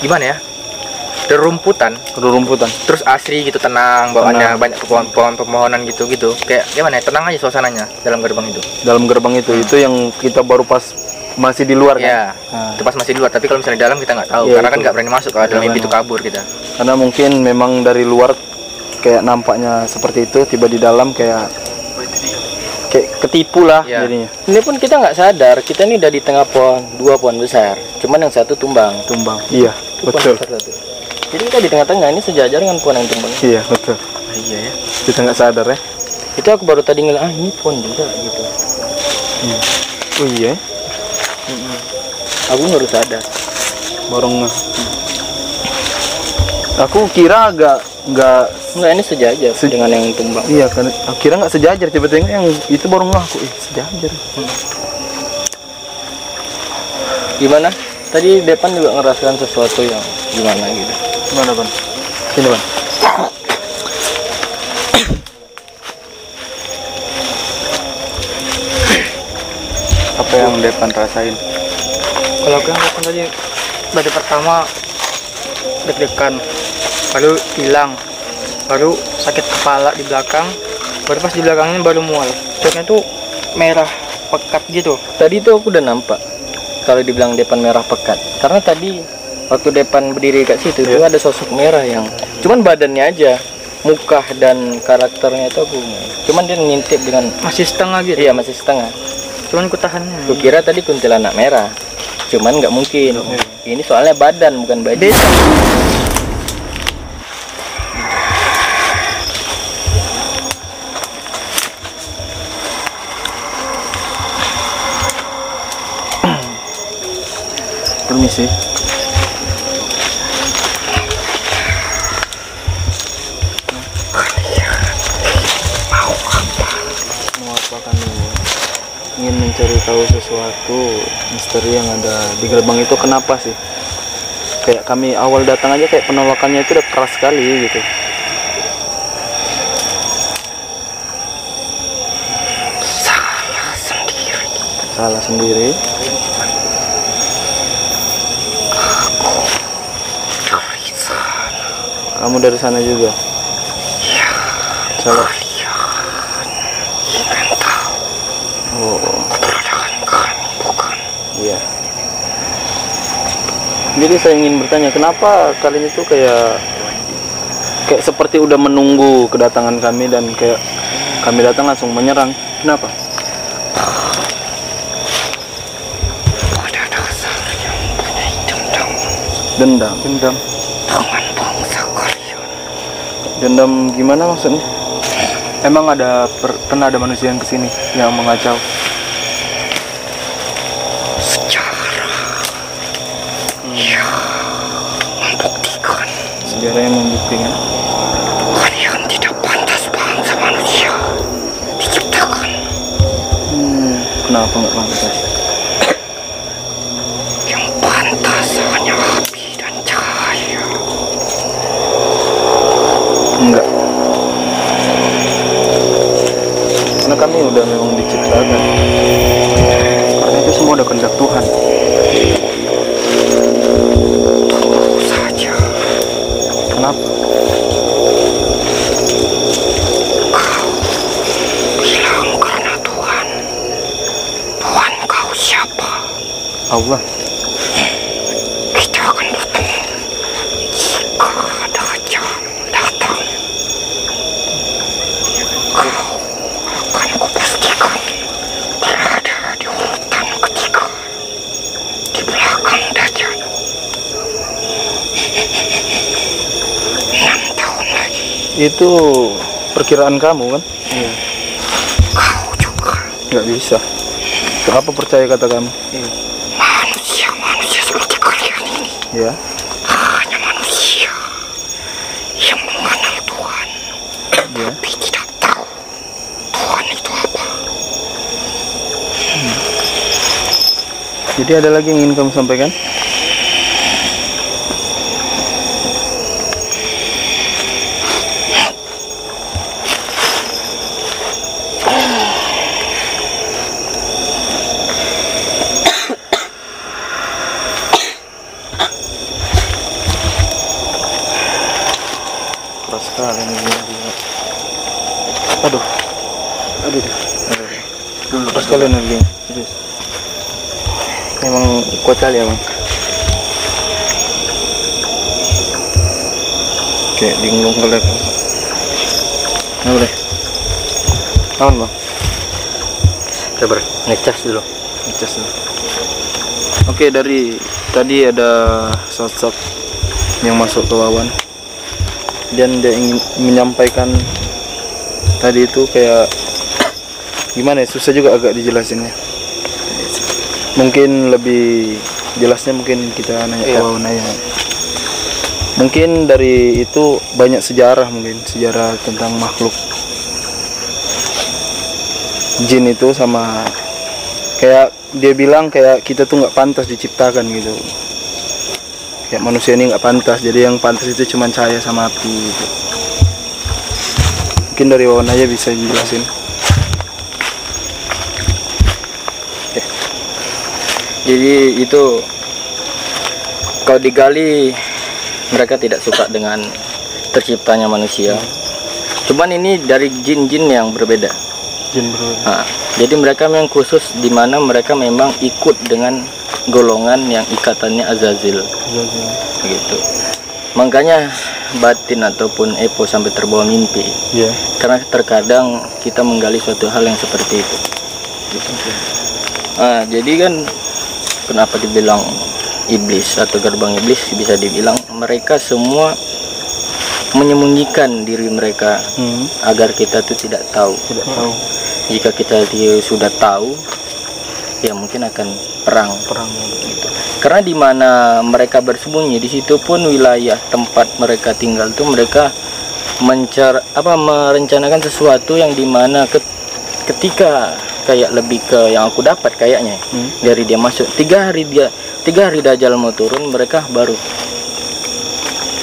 S5: gimana ya? Rerumputan,
S3: Rumputan.
S5: terus asri gitu, tenang, bawaannya
S3: Tenang.
S5: banyak pepohonan gitu. Kayak gimana ya? Tenang aja suasananya dalam gerbang itu.
S3: Dalam gerbang itu yang kita baru pas masih di luar kan?
S5: Ya,
S3: Nah,
S5: itu pas masih di luar, tapi kalau misalnya di dalam kita nggak tahu,
S3: Iya,
S5: karena kan
S3: itu.
S5: nggak berani masuk, kalau dalam
S3: Nggak
S5: mimpi itu
S3: berani.
S5: kabur kita.
S3: karena mungkin memang dari luar kayak nampaknya seperti itu, tiba di dalam kayak ketipu lah
S5: Iya.
S3: jadinya.
S1: Ini pun kita nggak sadar, kita ini udah di tengah dua pohon besar. Cuman yang satu tumbang.
S3: Tumbang. Iya,
S1: Itu pohon
S3: betul.
S1: besar satu. Jadi kita di tengah-tengah ini sejajar dengan pohon yang tumbang.
S3: Iya, betul.
S5: Iya ya.
S3: Kita nggak sadar ya.
S1: Itu aku baru tadi ngeliat, ini pohon juga gitu.
S3: Oh iya,
S1: Aku baru sadar.
S3: baru ngeh. Aku kira agak nggak.
S1: Enggak, ini sejajar dengan yang tumbang.
S3: Iya kan, aku kira nggak sejajar, tiba-tiba yang itu baru ngeh aku, sejajar.
S1: Gimana? Tadi Depan juga ngerasakan sesuatu yang gimana gitu.
S3: Gimana Ban? Sini Ban. Apa yang Depan rasain?
S4: Kalau aku yang datang tadi dari pertama deg-degan, baru hilang, baru sakit kepala di belakang, baru pas di belakangnya baru mual. Catnya tuh merah pekat gitu.
S1: Tadi itu aku udah nampak kalau dibilang Depan merah pekat. Karena tadi waktu Depan berdiri kat situ itu ada sosok merah yang cuman badannya aja, muka dan karakternya itu aku. Cuman dia ngintip dengan
S4: Masih setengah gitu.
S1: iya masih setengah.
S4: Cuman ku tahannya.
S1: Aku kira tadi kuntilanak merah. Cuman nggak mungkin. Ini soalnya badan bukan baju.
S4: Beda.
S3: Permisi. Mau apa kamu? Ingin mencari tahu sesuatu misteri yang ada di gerbang itu, kenapa sih? Kayak kami awal datang aja kayak penolakannya itu udah keras sekali gitu. salah sendiri.
S5: Dari sana.
S3: Kamu dari sana juga?
S5: Ya,
S3: Salah.
S5: kalian ingin tahu
S3: Oh,
S5: keberadaan kami, bukan?
S3: iya. Jadi saya ingin bertanya, kenapa kalian itu kayak seperti udah menunggu kedatangan kami dan kayak kami datang langsung menyerang? Kenapa?
S5: Pada dasarnya mempunyai dendam
S3: Dendam. Dendam.
S5: dengan bangsa kalian.
S3: Dendam gimana maksudnya?
S2: Emang pernah ada manusia yang kesini yang mengacau?
S5: Sejarah ya membuktikan
S3: Sejarah yang membuktikan.
S5: kalian tidak pantas bangsa manusia diciptakan.
S3: Kenapa nggak pantas?
S5: Yang pantas hanya api dan cahaya.
S3: Enggak. Karena kami udah memang diciptakan. Karena itu semua udah kehendak Tuhan.
S5: Tunggu saja.
S3: Kenapa?
S5: Kau bilang karena Tuhan. Tuhan kau siapa?
S3: Allah.
S5: Kita akan bertemu jika Dajjal datang. Kau akan kupastikan berada di urutan ketiga di belakang Dajjal. 6 tahun lagi
S3: Itu perkiraan kamu kan? Iya.
S5: kau juga.
S3: Nggak bisa. Kenapa percaya kata kamu?
S5: Manusia seperti kalian ini
S3: Ya.
S5: hanya manusia yang mengenal Tuhan,
S3: Ya.
S5: tapi tidak tahu Tuhan itu apa.
S3: Jadi ada lagi yang ingin kamu sampaikan? Keras sekali nih dia. Aduh. Aduh. Keras sekali energinya. Serius. Memang kuat kali ya bang. Kayak bingung kali. Nah boleh. Aman bang.
S1: Sabar, ngecas dulu.
S3: Ngecas dulu. Oke, dari tadi ada sosok yang masuk ke Wawan dan dia ingin menyampaikan tadi itu kayak gimana ya, susah juga agak dijelasinnya. Mungkin lebih jelasnya mungkin kita nanya ke Wawan aja. Mungkin dari itu banyak sejarah, mungkin sejarah tentang makhluk jin itu, sama kayak dia bilang kayak kita tuh nggak pantas diciptakan gitu. Kayak manusia ini nggak pantas, jadi yang pantas itu cuma cahaya sama api gitu. Mungkin dari Wawan aja bisa dijelasin.
S1: Jadi itu kalau digali mereka tidak suka dengan terciptanya manusia. Cuman ini dari jin-jin yang berbeda.
S3: Jin berbeda.
S1: Nah, jadi mereka memang khusus di mana mereka memang ikut dengan golongan yang ikatannya Azazil gitu. Makanya batin ataupun Epo sampai terbawa mimpi.
S3: Iya.
S1: Karena terkadang kita menggali suatu hal yang seperti itu. Gitu. Nah, jadi kan kenapa dibilang iblis atau gerbang iblis, bisa dibilang mereka semua menyembunyikan diri mereka agar kita tuh tidak tahu.
S3: Tidak tahu.
S1: Jika kita sudah tahu, ya mungkin akan perang gitu. Karena di mana mereka bersembunyi, di situ pun wilayah tempat mereka tinggal tuh mereka merencanakan sesuatu yang dimana ketika kayak lebih ke yang aku dapat kayaknya dari dia masuk 3 hari Dajjal mau turun, mereka baru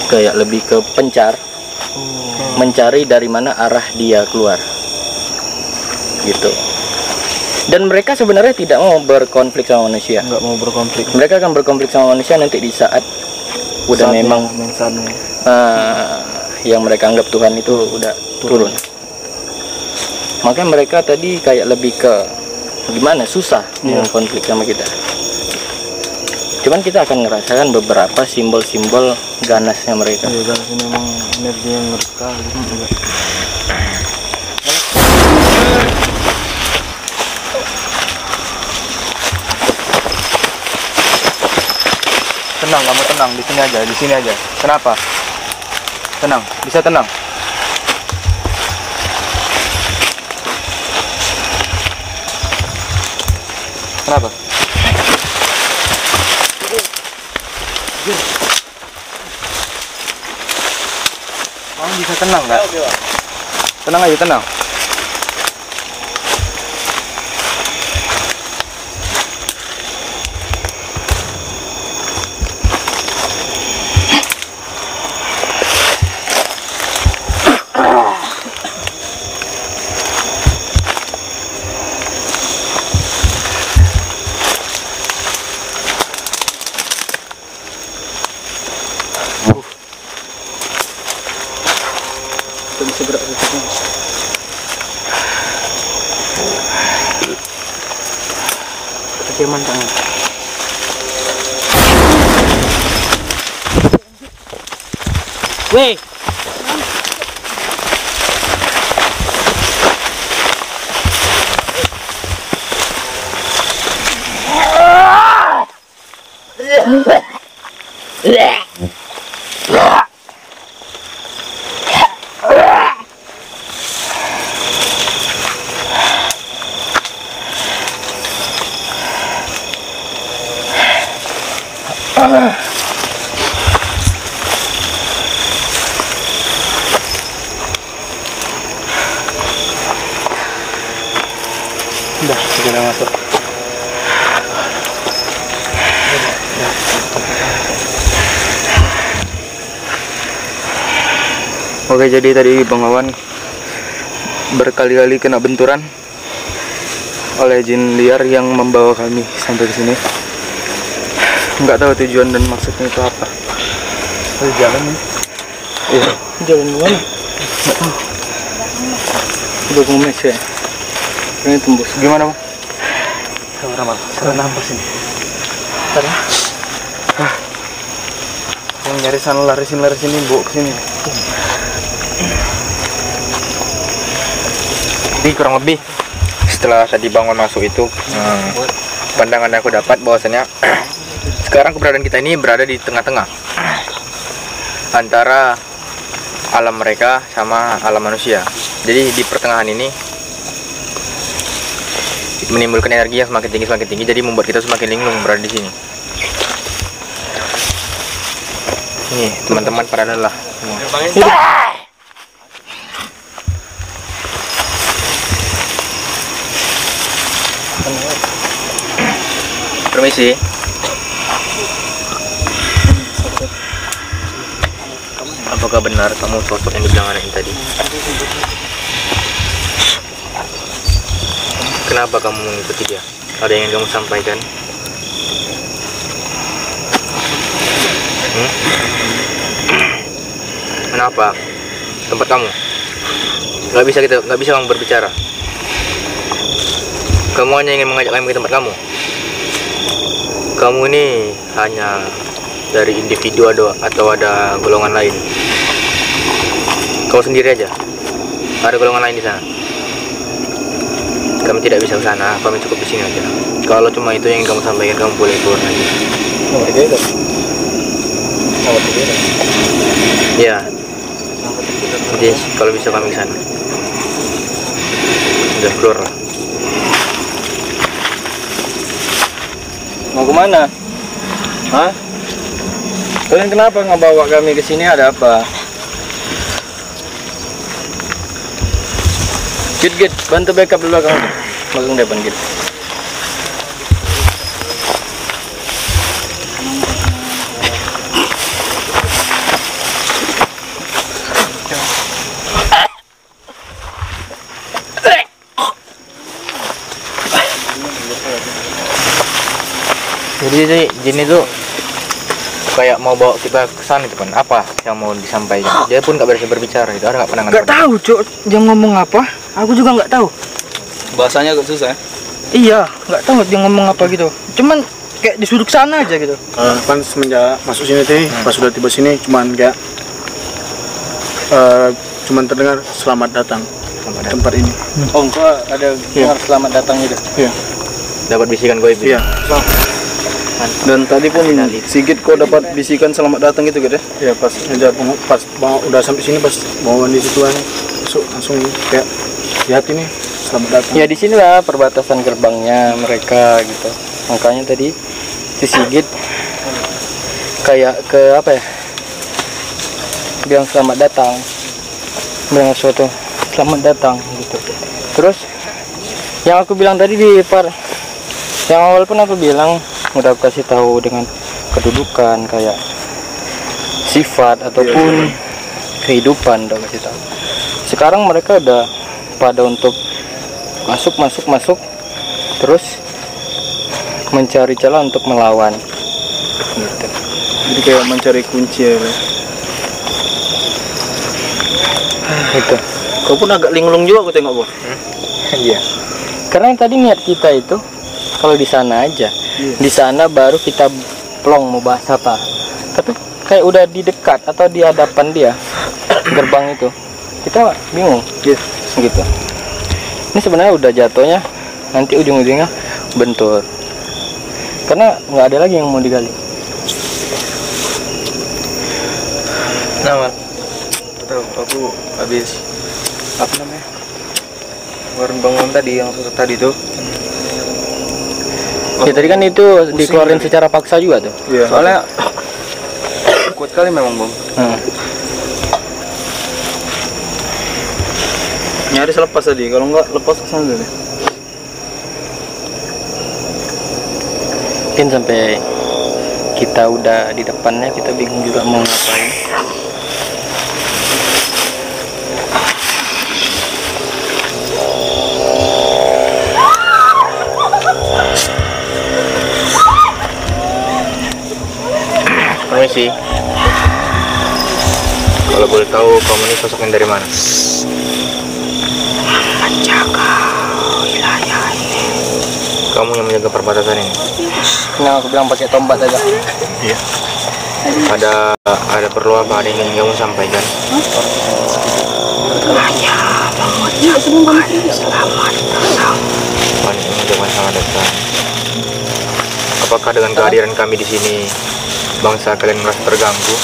S1: kayak lebih ke mencari dari mana arah dia keluar gitu. Dan mereka sebenarnya tidak mau berkonflik sama manusia.
S2: nggak mau berkonflik.
S1: Mereka akan berkonflik sama manusia nanti di saat udah memang
S2: saatnya.
S1: yang mereka anggap Tuhan itu udah turun. Makanya mereka tadi kayak lebih ke gimana, susah mau konflik sama kita. Cuman kita akan ngerasakan beberapa simbol-simbol ganasnya mereka.
S2: Iya, ganas ini memang energi yang ngeri sekali. Tenang, kamu tenang, di sini aja. Kenapa? Tenang, bisa tenang. Kenapa? Kamu bisa tenang nggak? Tenang aja, tenang.
S1: Bisa gerak sedikit. Keciuman tangan. Weh.
S2: Udah, segera masuk. Oke, jadi tadi Bang Wawan berkali-kali kena benturan oleh jin liar yang membawa kami sampai ke sini. Nggak tahu tujuan dan maksudnya itu apa. Jalan nih. Iya.
S1: Jalan mana?
S2: Nggak tahu.
S1: Udah ngemes ya. Ini tembus.
S2: Gimana, Bang? Salah nafas ini.
S1: Ntar ya.
S2: Yang nyari sana larisin ini, bawa ke sini.
S5: Jadi kurang lebih setelah tadi bangun masuk itu, pandangan aku dapat bahwasanya sekarang keberadaan kita ini berada di tengah-tengah antara alam mereka sama alam manusia. Jadi di pertengahan ini menimbulkan energi yang semakin tinggi, jadi membuat kita semakin linglung berada di sini. Nih teman-teman pada lelah semua. Permisi. Apakah benar kamu sosok yang dibilang anak ini tadi? Kenapa kamu mengikuti dia? Ada yang ingin kamu sampaikan? Kenapa? Tempat kamu? Nggak bisa kamu berbicara. Kamu hanya ingin mengajak kami ke tempat kamu. Kamu ini hanya dari individu atau ada golongan lain? Kau sendiri aja? Ada golongan lain di sana? Kami tidak bisa ke sana, kami cukup di sini aja. Kalau cuma itu yang kamu sampaikan, kamu boleh keluar aja. Ya. Jadi kalau bisa kami ke sana. Udah keluar lah.
S1: Mau kemana? Hah? Kalian kenapa ngebawa kami ke sini? Ada apa? Git, bantu backup di belakang. Belakang depan, Git.
S5: Jadi jin itu kayak mau bawa kita ke sana itu kan, apa yang mau disampaikan? Dia pun nggak berani berbicara, itu ada nggak penanganan?
S4: Nggak tahu cok, dia ngomong apa, aku juga nggak tahu.
S3: Bahasanya agak susah ya?
S4: Iya, nggak tahu dia ngomong apa gitu. Cuman kayak disuruh ke sana aja gitu.
S2: Kan semenjak masuk sini teh, pas sudah tiba sini cuman kayak cuman terdengar selamat datang tempat ini.
S1: Oh, engkau ada dengar selamat datang gitu?
S2: Iya.
S5: Dapat bisikan gue itu.
S2: Iya. Dan tadi pun Sigit kok dapat bisikan selamat datang gitu gitu ya? Iya, pas mau udah sampai sini pas mau mandi situan langsung kayak lihat ini selamat datang.
S1: Ya di sinilah perbatasan gerbangnya mereka gitu. Makanya tadi si Sigit kayak ke apa ya? Bilang selamat datang. Bilang suatu selamat datang gitu. Terus yang aku bilang tadi yang awal pun aku bilang udah aku kasih tahu dengan kedudukan kayak sifat ataupun kehidupan udah kasih tahu. Sekarang mereka udah pada untuk masuk terus mencari celah untuk melawan gitu.
S2: Jadi kayak mencari kunci ya.
S1: Gitu.
S2: Kau pun agak linglung juga aku tengok, Bu.
S1: Iya. Karena yang tadi niat kita itu kalau di sana aja. Di sana baru kita plong mau bahas apa. Tapi kayak udah di dekat atau di hadapan dia gerbang itu. Kita bingung. Gitu. Ini sebenarnya udah jatuhnya nanti ujung-ujungnya bentur. Karena nggak ada lagi yang mau digali.
S3: Nah, tahu aku habis apa namanya? Warung bangun tadi yang susah tadi tuh.
S1: Ya tadi kan itu dikeluarin secara paksa juga tuh.
S2: Iya.
S3: Soalnya kuat kali memang, Bang.
S2: Nyaris lepas tadi, kalau nggak lepas ke sana deh.
S1: Mungkin sampai kita udah di depannya kita bingung juga mau ngapain.
S5: Permisi. Kalau boleh tahu kamu ini sosok yang dari mana?
S6: Menjaga wilayah ini.
S5: Kamu yang menjaga perbatasan ini?
S1: Nah, aku bilang pakai tombak aja.
S5: Iya. Ada perlu apa? Ada yang ingin kamu sampaikan?
S6: Hanya mengucapkan selamat datang.
S5: Mengucapkan selamat datang. Apakah dengan kehadiran kami di sini bangsa kalian merasa terganggu?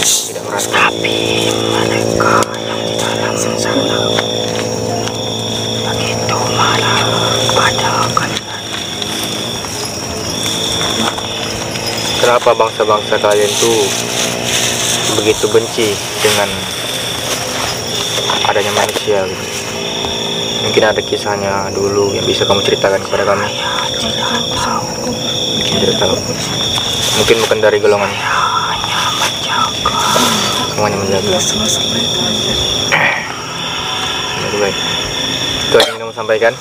S5: Tidak merasa.
S6: Tapi mereka yang di dalam sana begitu marah pada kalian.
S5: Kenapa bangsa-bangsa kalian tuh begitu benci dengan adanya manusia gitu? Mungkin ada kisahnya dulu yang bisa kamu ceritakan kepada kami. Mungkin tidak tahu. Mungkin bukan dari golongan. Semuanya menjaga. Baik. Itu yang ingin kamu sampaikan.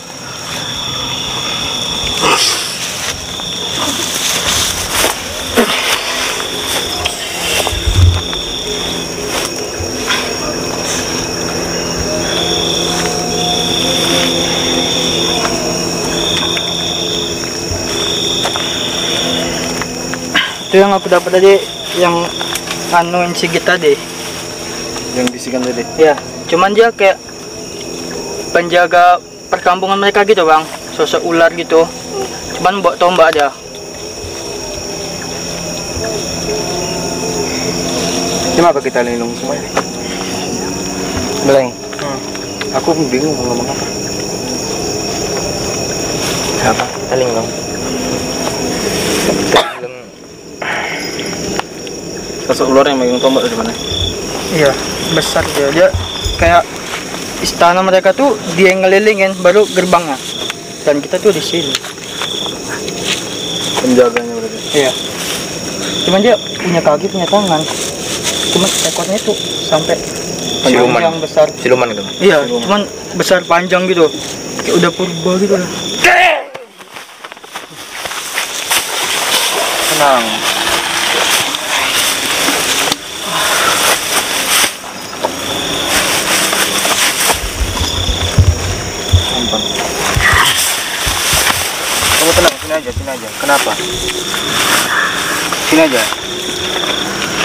S4: Itu yang aku dapat tadi, yang anuin Sigit tadi.
S2: Yang bisikan tadi.
S4: Ya, cuman dia kayak penjaga perkampungan mereka gitu bang, sosok ular gitu. Cuman bawa tombak aja.
S3: Kenapa kita linglung semua ini?
S1: Beleng.
S3: Aku bingung mau ngomong apa.
S5: Apa? Teling dong.
S2: Sosok ular yang megang tombak dari mana?
S4: Iya, besar dia kayak istana mereka tuh dia yang ngelilingin, baru gerbangnya. Dan kita tuh di sini.
S2: Penjaganya berarti.
S4: Iya. Cuman dia punya kaki, punya tangan. Cuma ekornya itu sampai
S5: Siluman.
S4: Yang besar.
S5: Siluman gitu.
S4: Iya, cuman besar panjang gitu. Kayak udah purba gitu lah.
S2: Tenang. Kamu tenang, sini aja. Kenapa? Sini aja.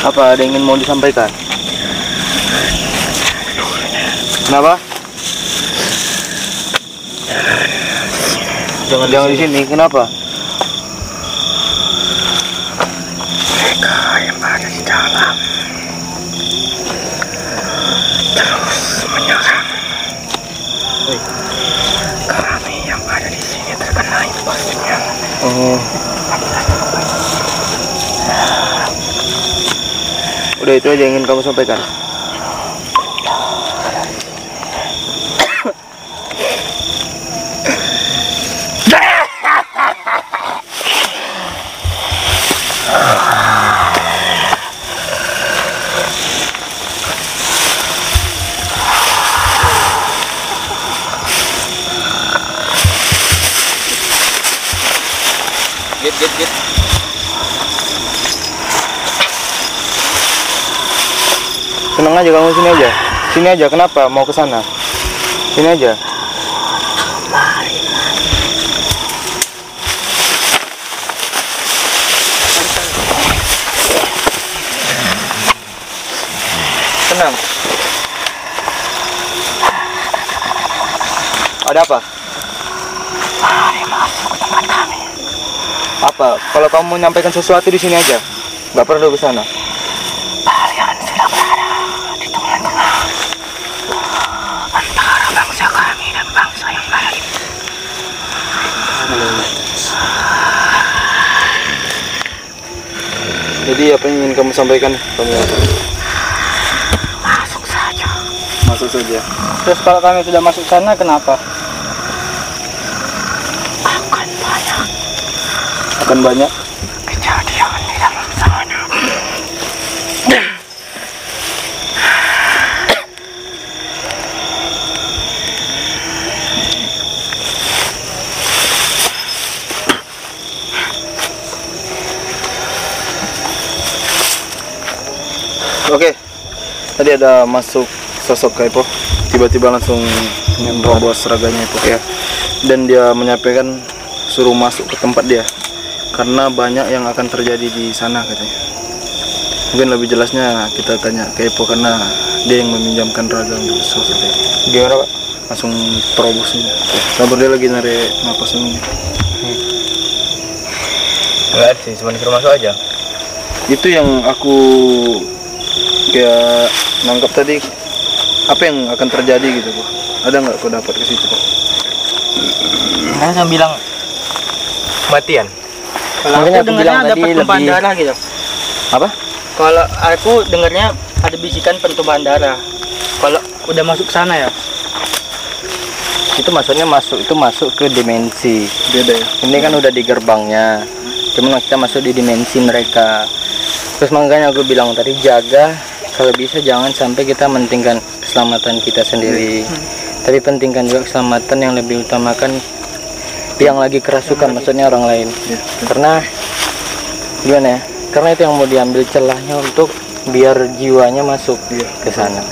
S2: Apa ada yang ingin mau disampaikan? Kenapa? Jangan di sini. Kenapa?
S6: Mereka yang ada di dalam terus menyerang. Kami yang ada di sini terkena imbasnya.
S2: Oh. Udah itu aja yang ingin kamu sampaikan.
S1: Git.
S2: Tenang aja kamu, sini aja. Sini aja, kenapa mau ke sana? Sini aja. Tenang. Ada apa? Apa? Kalau kamu mau menyampaikan sesuatu di sini aja. Nggak perlu ke sana.
S6: Kalian sudah berada di tengah-tengah antara bangsa kami dan bangsa yang lain.
S2: Jadi apa yang ingin kamu sampaikan?
S6: Masuk saja.
S2: Masuk saja.
S4: Terus kalau kami sudah masuk sana, kenapa?
S2: Akan banyak.
S6: Kejadian di dalam sana.
S2: Oke. Tadi ada masuk sosok Kaipo. Tiba-tiba langsung menerobos seraganya itu ya. Dan dia menyampaikan suruh masuk ke tempat dia. Karena banyak yang akan terjadi di sana katanya. Mungkin lebih jelasnya kita tanya Kaipo karena dia yang meminjamkan raga untuk sosok itu.
S5: Gimana Pak?
S2: Langsung terobos ini. Sabar, dia lagi narik napas ini.
S5: Enggak sih, cuma disuruh masuk aja.
S2: Itu yang aku kayak nangkap tadi. Apa yang akan terjadi gitu, Pak? Ada nggak kau dapat ke situ, Pak?
S4: Kan saya bilang
S5: Matian.
S4: kalau
S1: Makanya
S4: aku
S1: aku
S4: dengarnya
S1: bilang
S4: ada
S1: tadi
S4: pertumpahan
S1: lebih-
S4: darah gitu.
S1: Apa?
S4: Kalau aku dengarnya ada bisikan pertumpahan darah. Kalau udah masuk sana ya.
S1: Itu maksudnya masuk ke dimensi.
S2: Beda ya.
S1: Ini kan udah di gerbangnya. Cuman kita masuk di dimensi mereka. Terus makanya aku bilang tadi, jaga, kalau bisa jangan sampai kita mentingkan keselamatan kita sendiri. Tapi pentingkan juga keselamatan yang lebih utamakan yang lagi kerasukan, maksudnya orang lain. Karena gimana ya? Karena itu yang mau diambil celahnya untuk biar jiwanya masuk ke sana.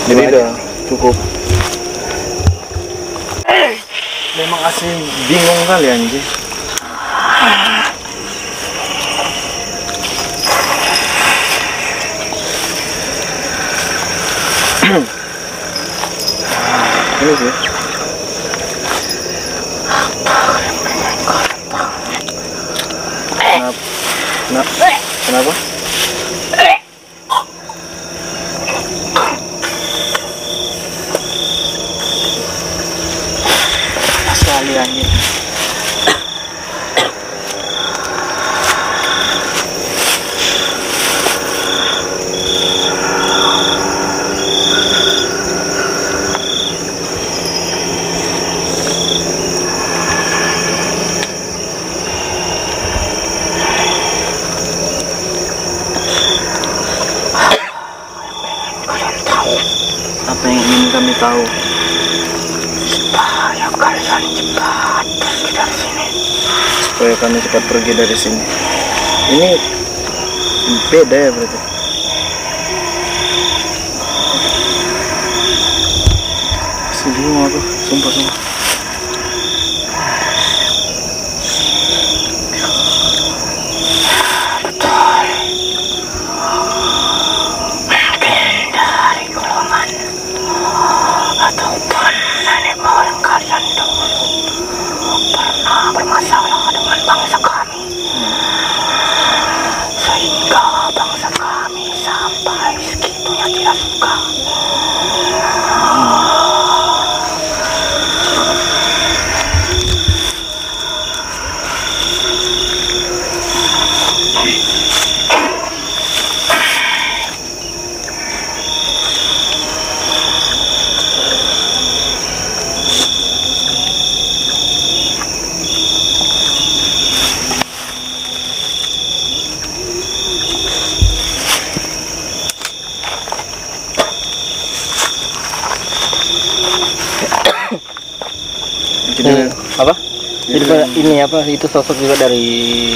S2: Jadi udah cukup. Memang asli bingung kali anjing. Ini sih. Kenapa?
S4: Sekali anjing.
S3: tahu.
S6: Supaya kalian cepat pergi dari sini.
S3: Supaya kami cepat pergi dari sini. Ini beda ya berarti. Bingung aku, sumpah.
S6: Betul. Mungkin dari golongan ataupun nenek moyang kalian dulu pernah bermasalah dengan bangsa kami, sehingga bangsa kami sampai segitunya tidak suka.
S1: Apa? Jadi ini apa? Itu sosok juga dari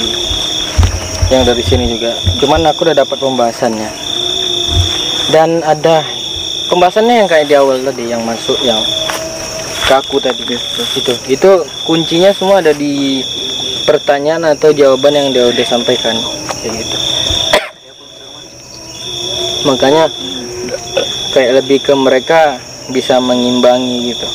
S1: yang dari sini juga. Cuman aku udah dapat pembahasannya. Dan ada pembahasannya yang kayak di awal tadi yang masuk yang kaku tadi itu kuncinya semua ada di pertanyaan atau jawaban yang dia udah sampaikan kayak gitu. Makanya kayak lebih ke mereka bisa mengimbangi gitu.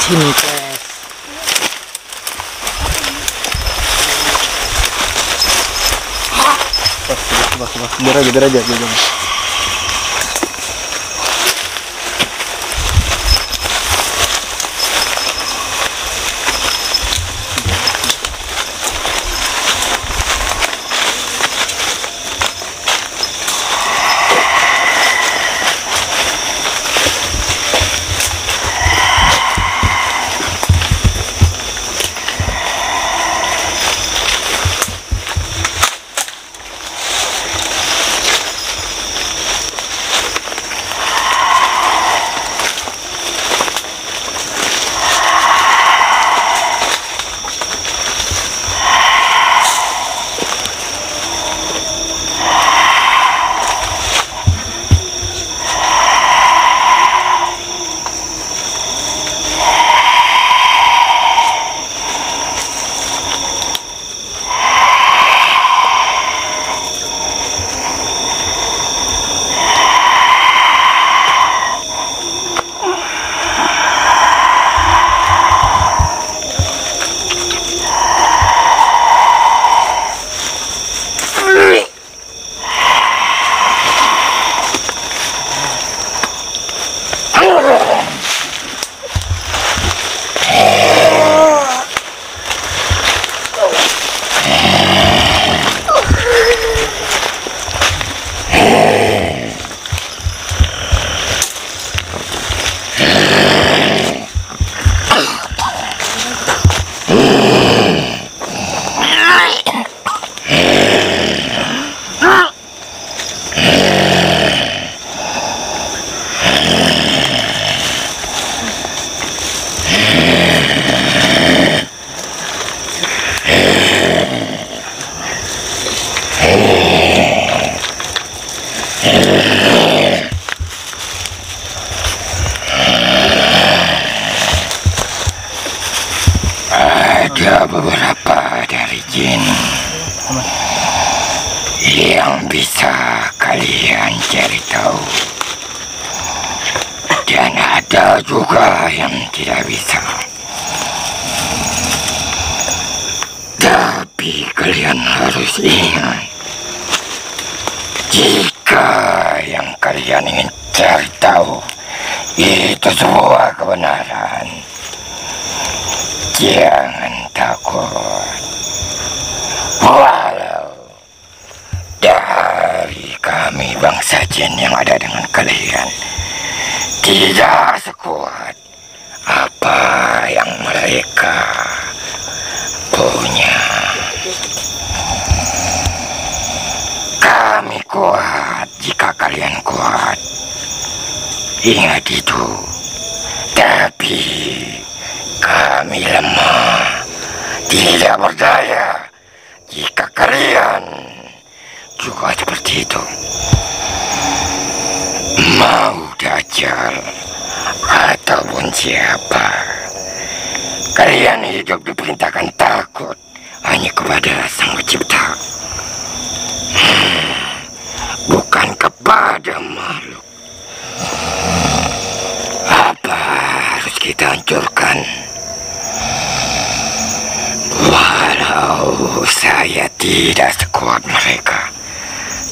S1: Sini guys.
S3: Biar aja.
S6: Ada beberapa dari jin yang bisa kalian cari tahu, dan ada juga yang tidak bisa. Tapi kalian harus ingat, jika yang kalian ingin cari tahu itu sebuah kebenaran, jangan takut. Walau dari kami bangsa jin yang ada dengan kalian tidak sekuat apa yang mereka punya. Kami kuat jika kalian kuat. Ingat itu. Tapi kami lemah, tidak berdaya jika kalian juga seperti itu. Mau Dajjal ataupun siapa, kalian hidup diperintahkan takut hanya kepada Sang Pencipta, bukan kepada makhluk. Apa harus kita hancurkan? Walau saya tidak sekuat mereka,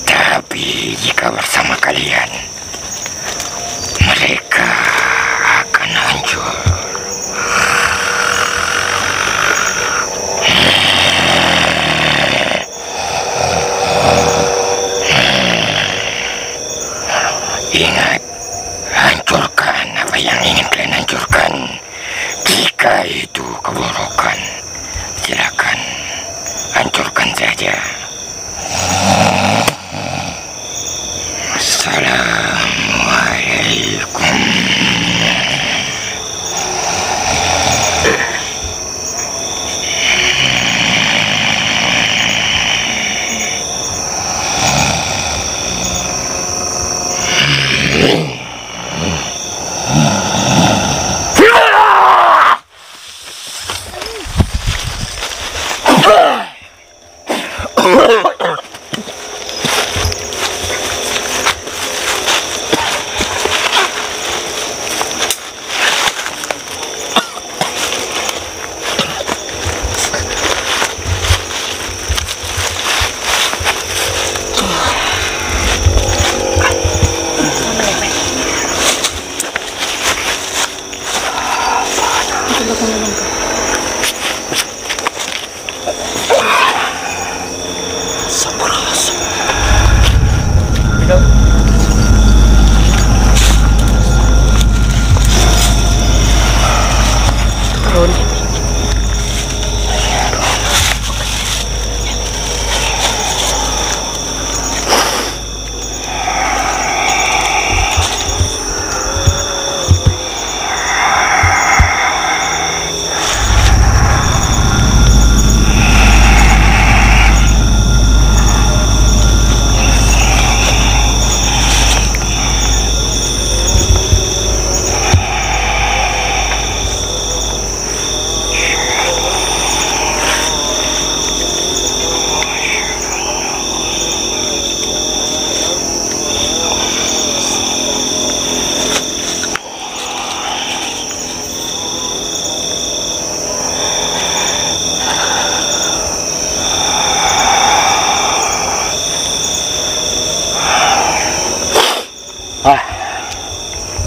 S6: tapi jika bersama kalian, mereka akan hancur. Ingat, hancurkan apa yang ingin kalian hancurkan. Jika itu keburukan, silakan hancurkan saja. Assalamualaikum.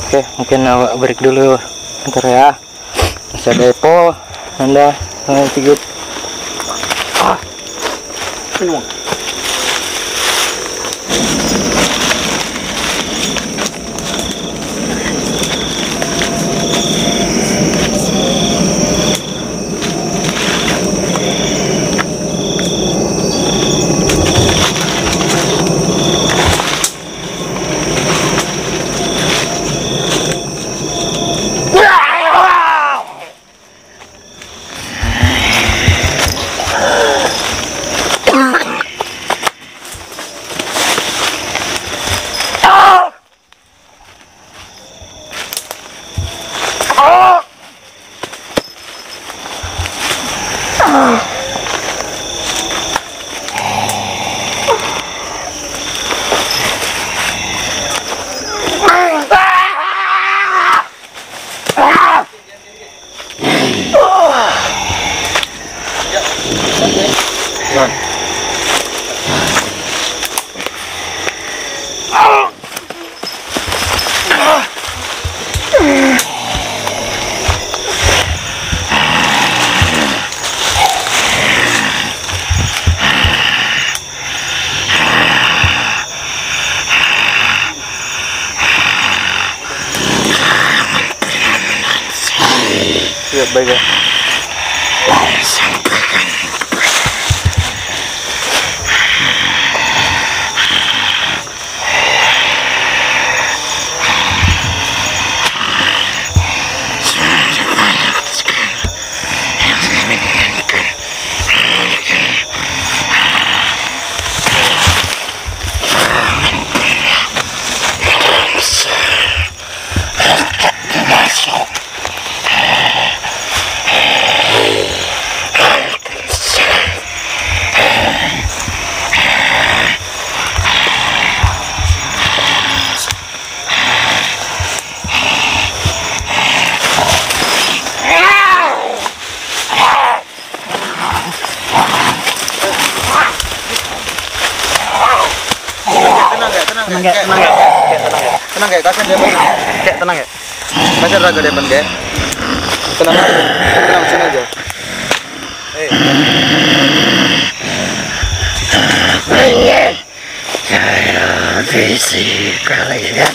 S1: Oke, mungkin awak break dulu bentar ya. Masih ada Epo, Anda, Tigit.
S2: baik ya.
S5: Tenang kayak kasihan dia kayak tenang ya. Kasihan raga dia kayak.
S2: Tenang aja, tenang sini aja.
S6: Saya visi kalian.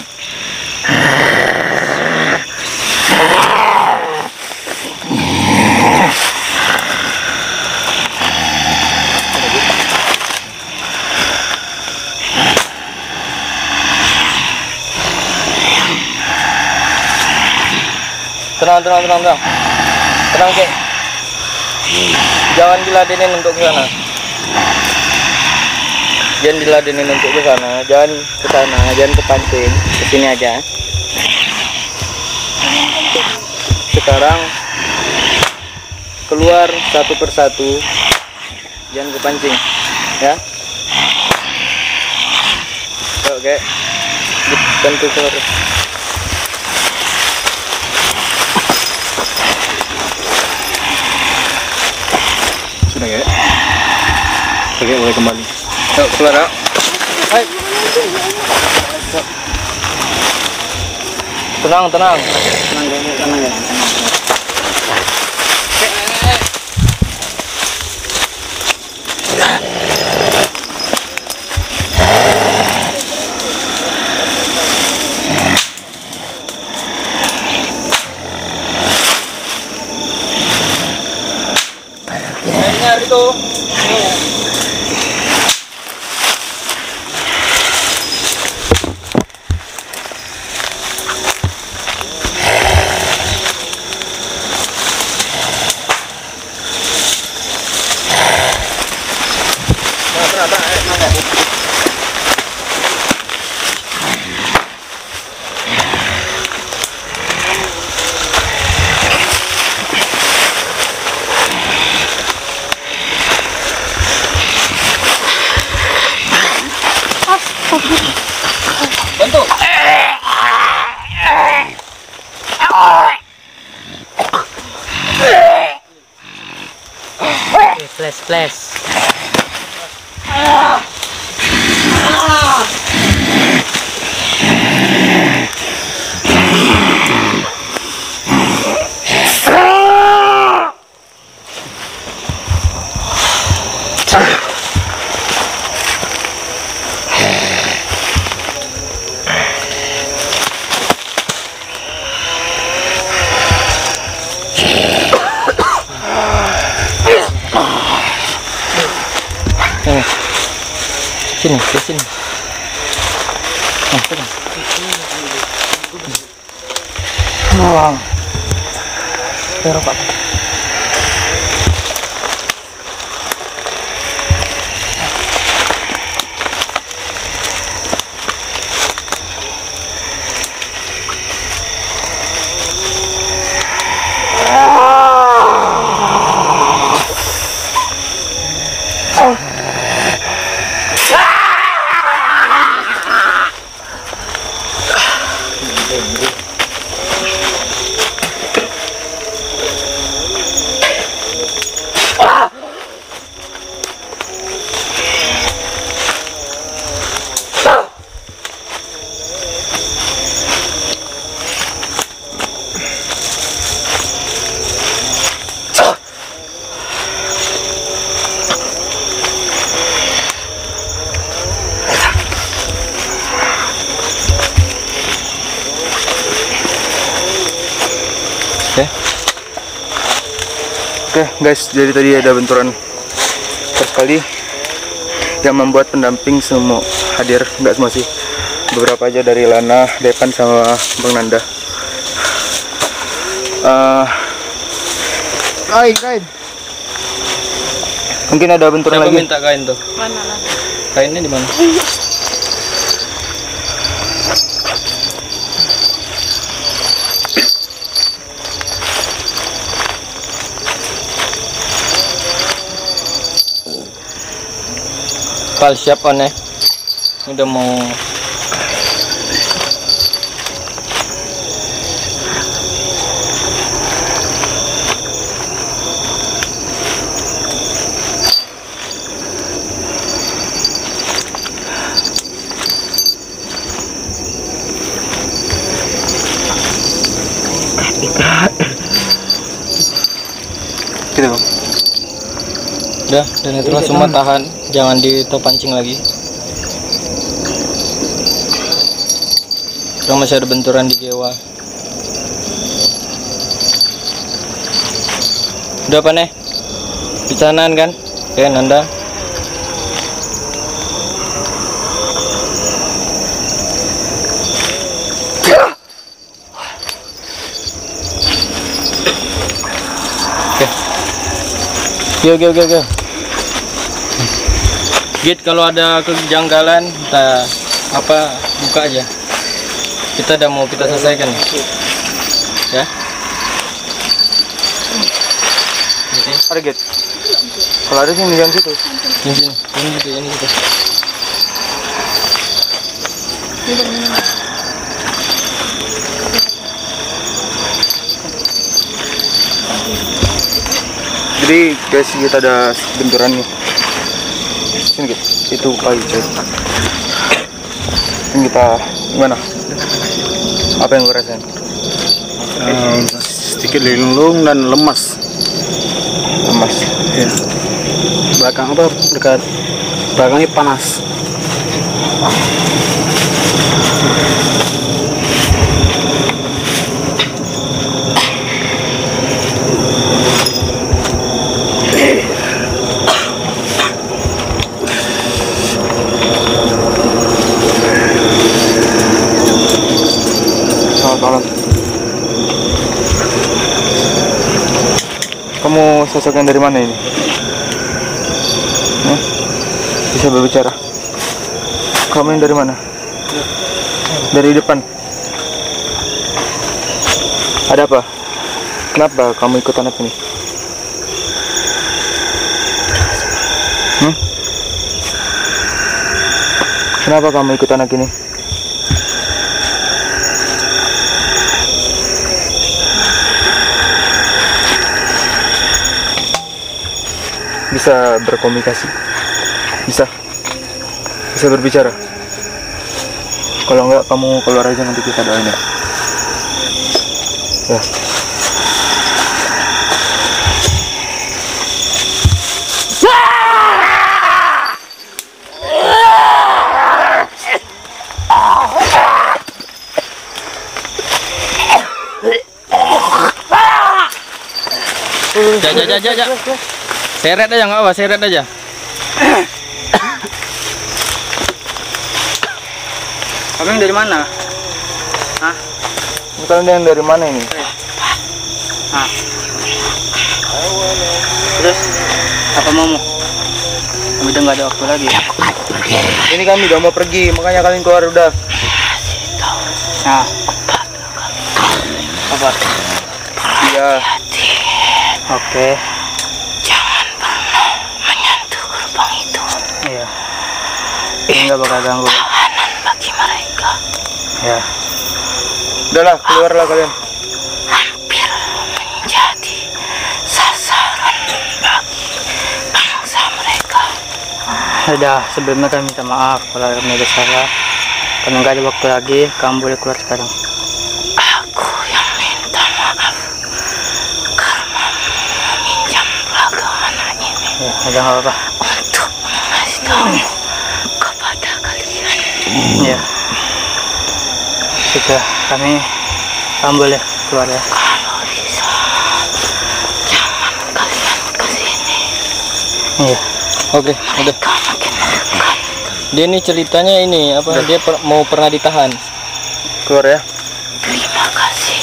S1: Tenang kek. Jangan diladenin untuk ke sana. Jangan diladenin untuk ke sana, jangan ke sana, jangan kepancing, ke sini aja. Sekarang keluar satu persatu, jangan kepancing, ya. Oke, tentu keluar.
S2: Sudah ya. Oke, boleh kembali.
S1: Yuk, keluar ya. Hai. Tenang ya. Itu. Bantu.
S4: Flash.
S1: Sini, ke sini. Wow. Pero Pak.
S3: Oke guys, jadi tadi ada benturan sekali yang membuat pendamping semua hadir, nggak semua sih, beberapa aja dari Lana, Depan sama Bang Nanda. Kain. Mungkin ada benturan
S1: Siapa
S3: lagi.
S1: minta kain tuh?
S6: Mana lah?
S1: Kainnya di mana? Pal siap on ya. Udah mau
S3: Gitu Bang.
S1: udah, dan itu semua tahan, jangan ditopancing lagi. Sekarang masih ada benturan di Dewa. Udah apa nih? Bicanaan kan? Oke, Nanda. Oke. Git, kalau ada kejanggalan kita buka aja. Kita udah mau kita selesaikan ya.
S3: Ada Git. Kalau ada sih jangan situ.
S1: Ini gitu.
S3: Jadi guys, kita ada benturan nih. Sini Git. Itu kali coy. Ini kita gimana? Apa yang gue rasain?
S2: Sedikit linglung dan lemas.
S3: Lemas.
S2: Ya. Belakang apa? Dekat belakangnya panas.
S3: Selamat malam. Kamu sosok yang dari mana ini? Bisa berbicara? Kamu yang dari mana? Dari depan. Ada apa? Kenapa kamu ikut anak ini? Kenapa kamu ikut anak ini? Bisa berkomunikasi? Bisa berbicara? Kalau enggak, kamu keluar aja, nanti kita doain ya.
S1: Ja. Seret aja, nggak apa, seret aja.
S4: Kamu dari mana? Hah?
S3: Kalian dari mana ini?
S4: Hah? Terus apa maumu? Kami udah nggak ada waktu lagi.
S3: Ini kami udah mau pergi, makanya kalian keluar udah.
S4: Nah, apa?
S3: Iya.
S4: Oke.
S6: Jangan pernah menyentuh gerbang itu.
S4: Iya. Ini nggak bakal ganggu.
S6: Tahanan bagi mereka.
S4: Ya.
S3: Udahlah, keluarlah kalian.
S6: Hampir menjadi sasaran bagi bangsa mereka.
S4: Sudah, sebelumnya kami minta maaf kalau kami ada salah. Karena nggak ada waktu lagi, kamu boleh keluar sekarang.
S6: Aku yang minta maaf karena meminjam ragam anak ini
S4: Ya, udah nggak apa-apa.
S6: untuk mengasih tahu kepada kalian.
S4: Ya. Sudah, kamu boleh keluar ya.
S6: Kalau bisa, jangan kalian
S4: Iya.
S1: Oke, udah. Dia ini ceritanya ini apa? Dia mau pernah ditahan.
S2: Keluar ya.
S6: Terima kasih.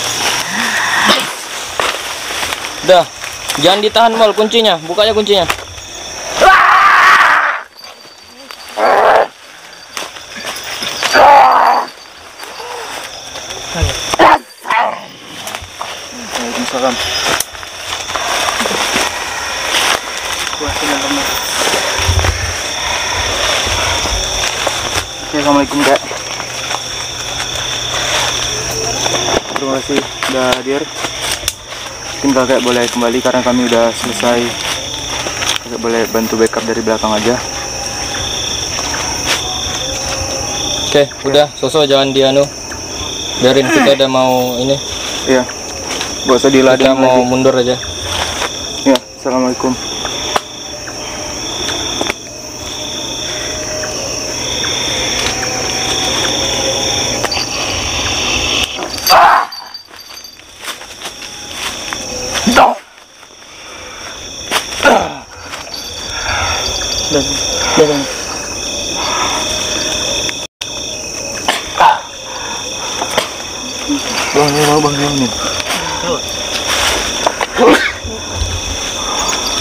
S1: Udah. Jangan ditahan Mol, kuncinya. Bukanya kuncinya.
S2: Waalaikumsalam. Assalamualaikum Kak. Terima kasih udah hadir. Mungkin kakak boleh kembali karena kami udah selesai. Kakak boleh bantu backup dari belakang aja.
S1: Oke, udah. Sosok jangan dianu. Biarin kita udah mau ini.
S2: Iya. Gak usah diladeni
S1: Kita mau
S2: lagi.
S1: mundur aja.
S2: Ya, assalamualaikum. Bang, nih.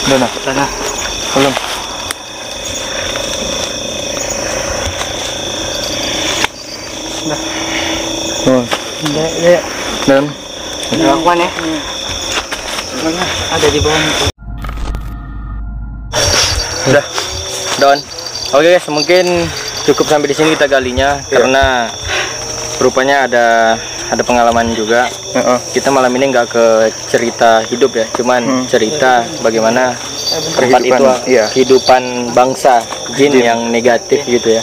S2: Udah nah. Belum. Oh. Dan
S4: Lakukan ya. Ada di bawah.
S1: Udah. Down. Oke guys, mungkin cukup sampai di sini kita galinya karena rupanya ada pengalaman juga. Kita malam ini nggak ke cerita hidup ya, cuman cerita bagaimana tempat itu kehidupan bangsa jin yang negatif gitu ya.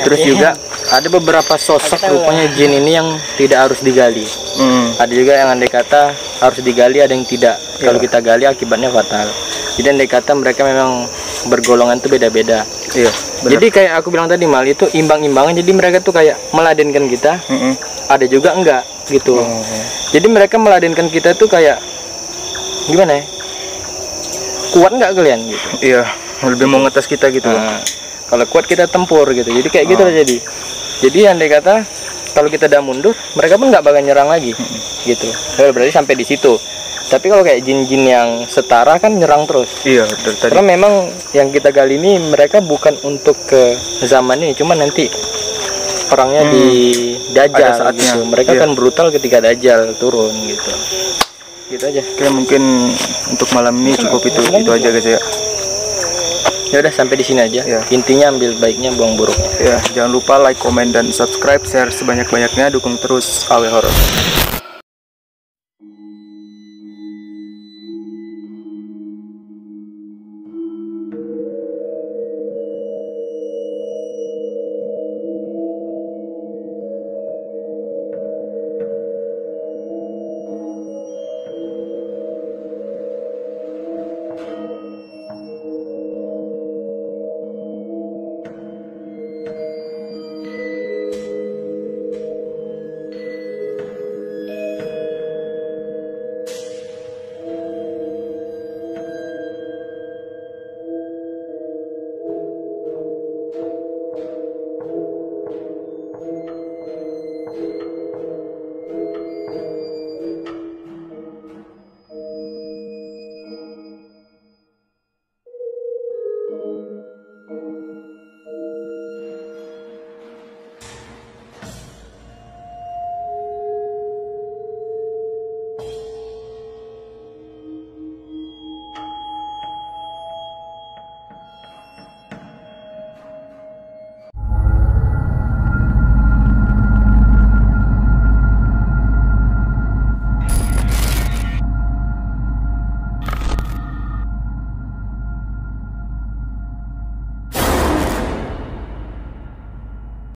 S1: Terus juga ada beberapa sosok rupanya jin ini yang tidak harus digali. Ada juga yang andai kata harus digali, ada yang tidak. Kalau kita gali akibatnya fatal. Jadi andai kata mereka memang bergolongan tuh beda-beda.
S2: iya.
S1: Jadi kayak aku bilang tadi Mal, itu imbang-imbangan. Jadi mereka tuh kayak meladenkan kita. Ada juga enggak gitu. Jadi mereka meladenkan kita tuh kayak gimana ya? Kuat nggak kalian gitu?
S2: Iya, lebih mau ngetes kita gitu.
S1: Nah, kalau kuat kita tempur gitu. Jadi kayak gitu lah jadi. Jadi andai kata kalau kita udah mundur, mereka pun nggak bakal nyerang lagi gitu. Berarti sampai di situ. Tapi kalau kayak jin-jin yang setara kan nyerang terus.
S2: Iya, dari tadi.
S1: Karena memang yang kita gali ini mereka bukan untuk ke zaman ini, cuma nanti perangnya di Dajjal
S2: Ada saatnya.
S1: gitu. Mereka
S2: Iya.
S1: kan brutal ketika Dajjal turun gitu. Gitu aja.
S2: Oke, mungkin untuk malam ini cukup itu aja guys ya.
S1: Ya udah sampai di sini aja.
S2: Iya.
S1: Intinya ambil baiknya, buang buruknya.
S2: Ya, jangan lupa like, comment, dan subscribe, share sebanyak-banyaknya, dukung terus AW Horror.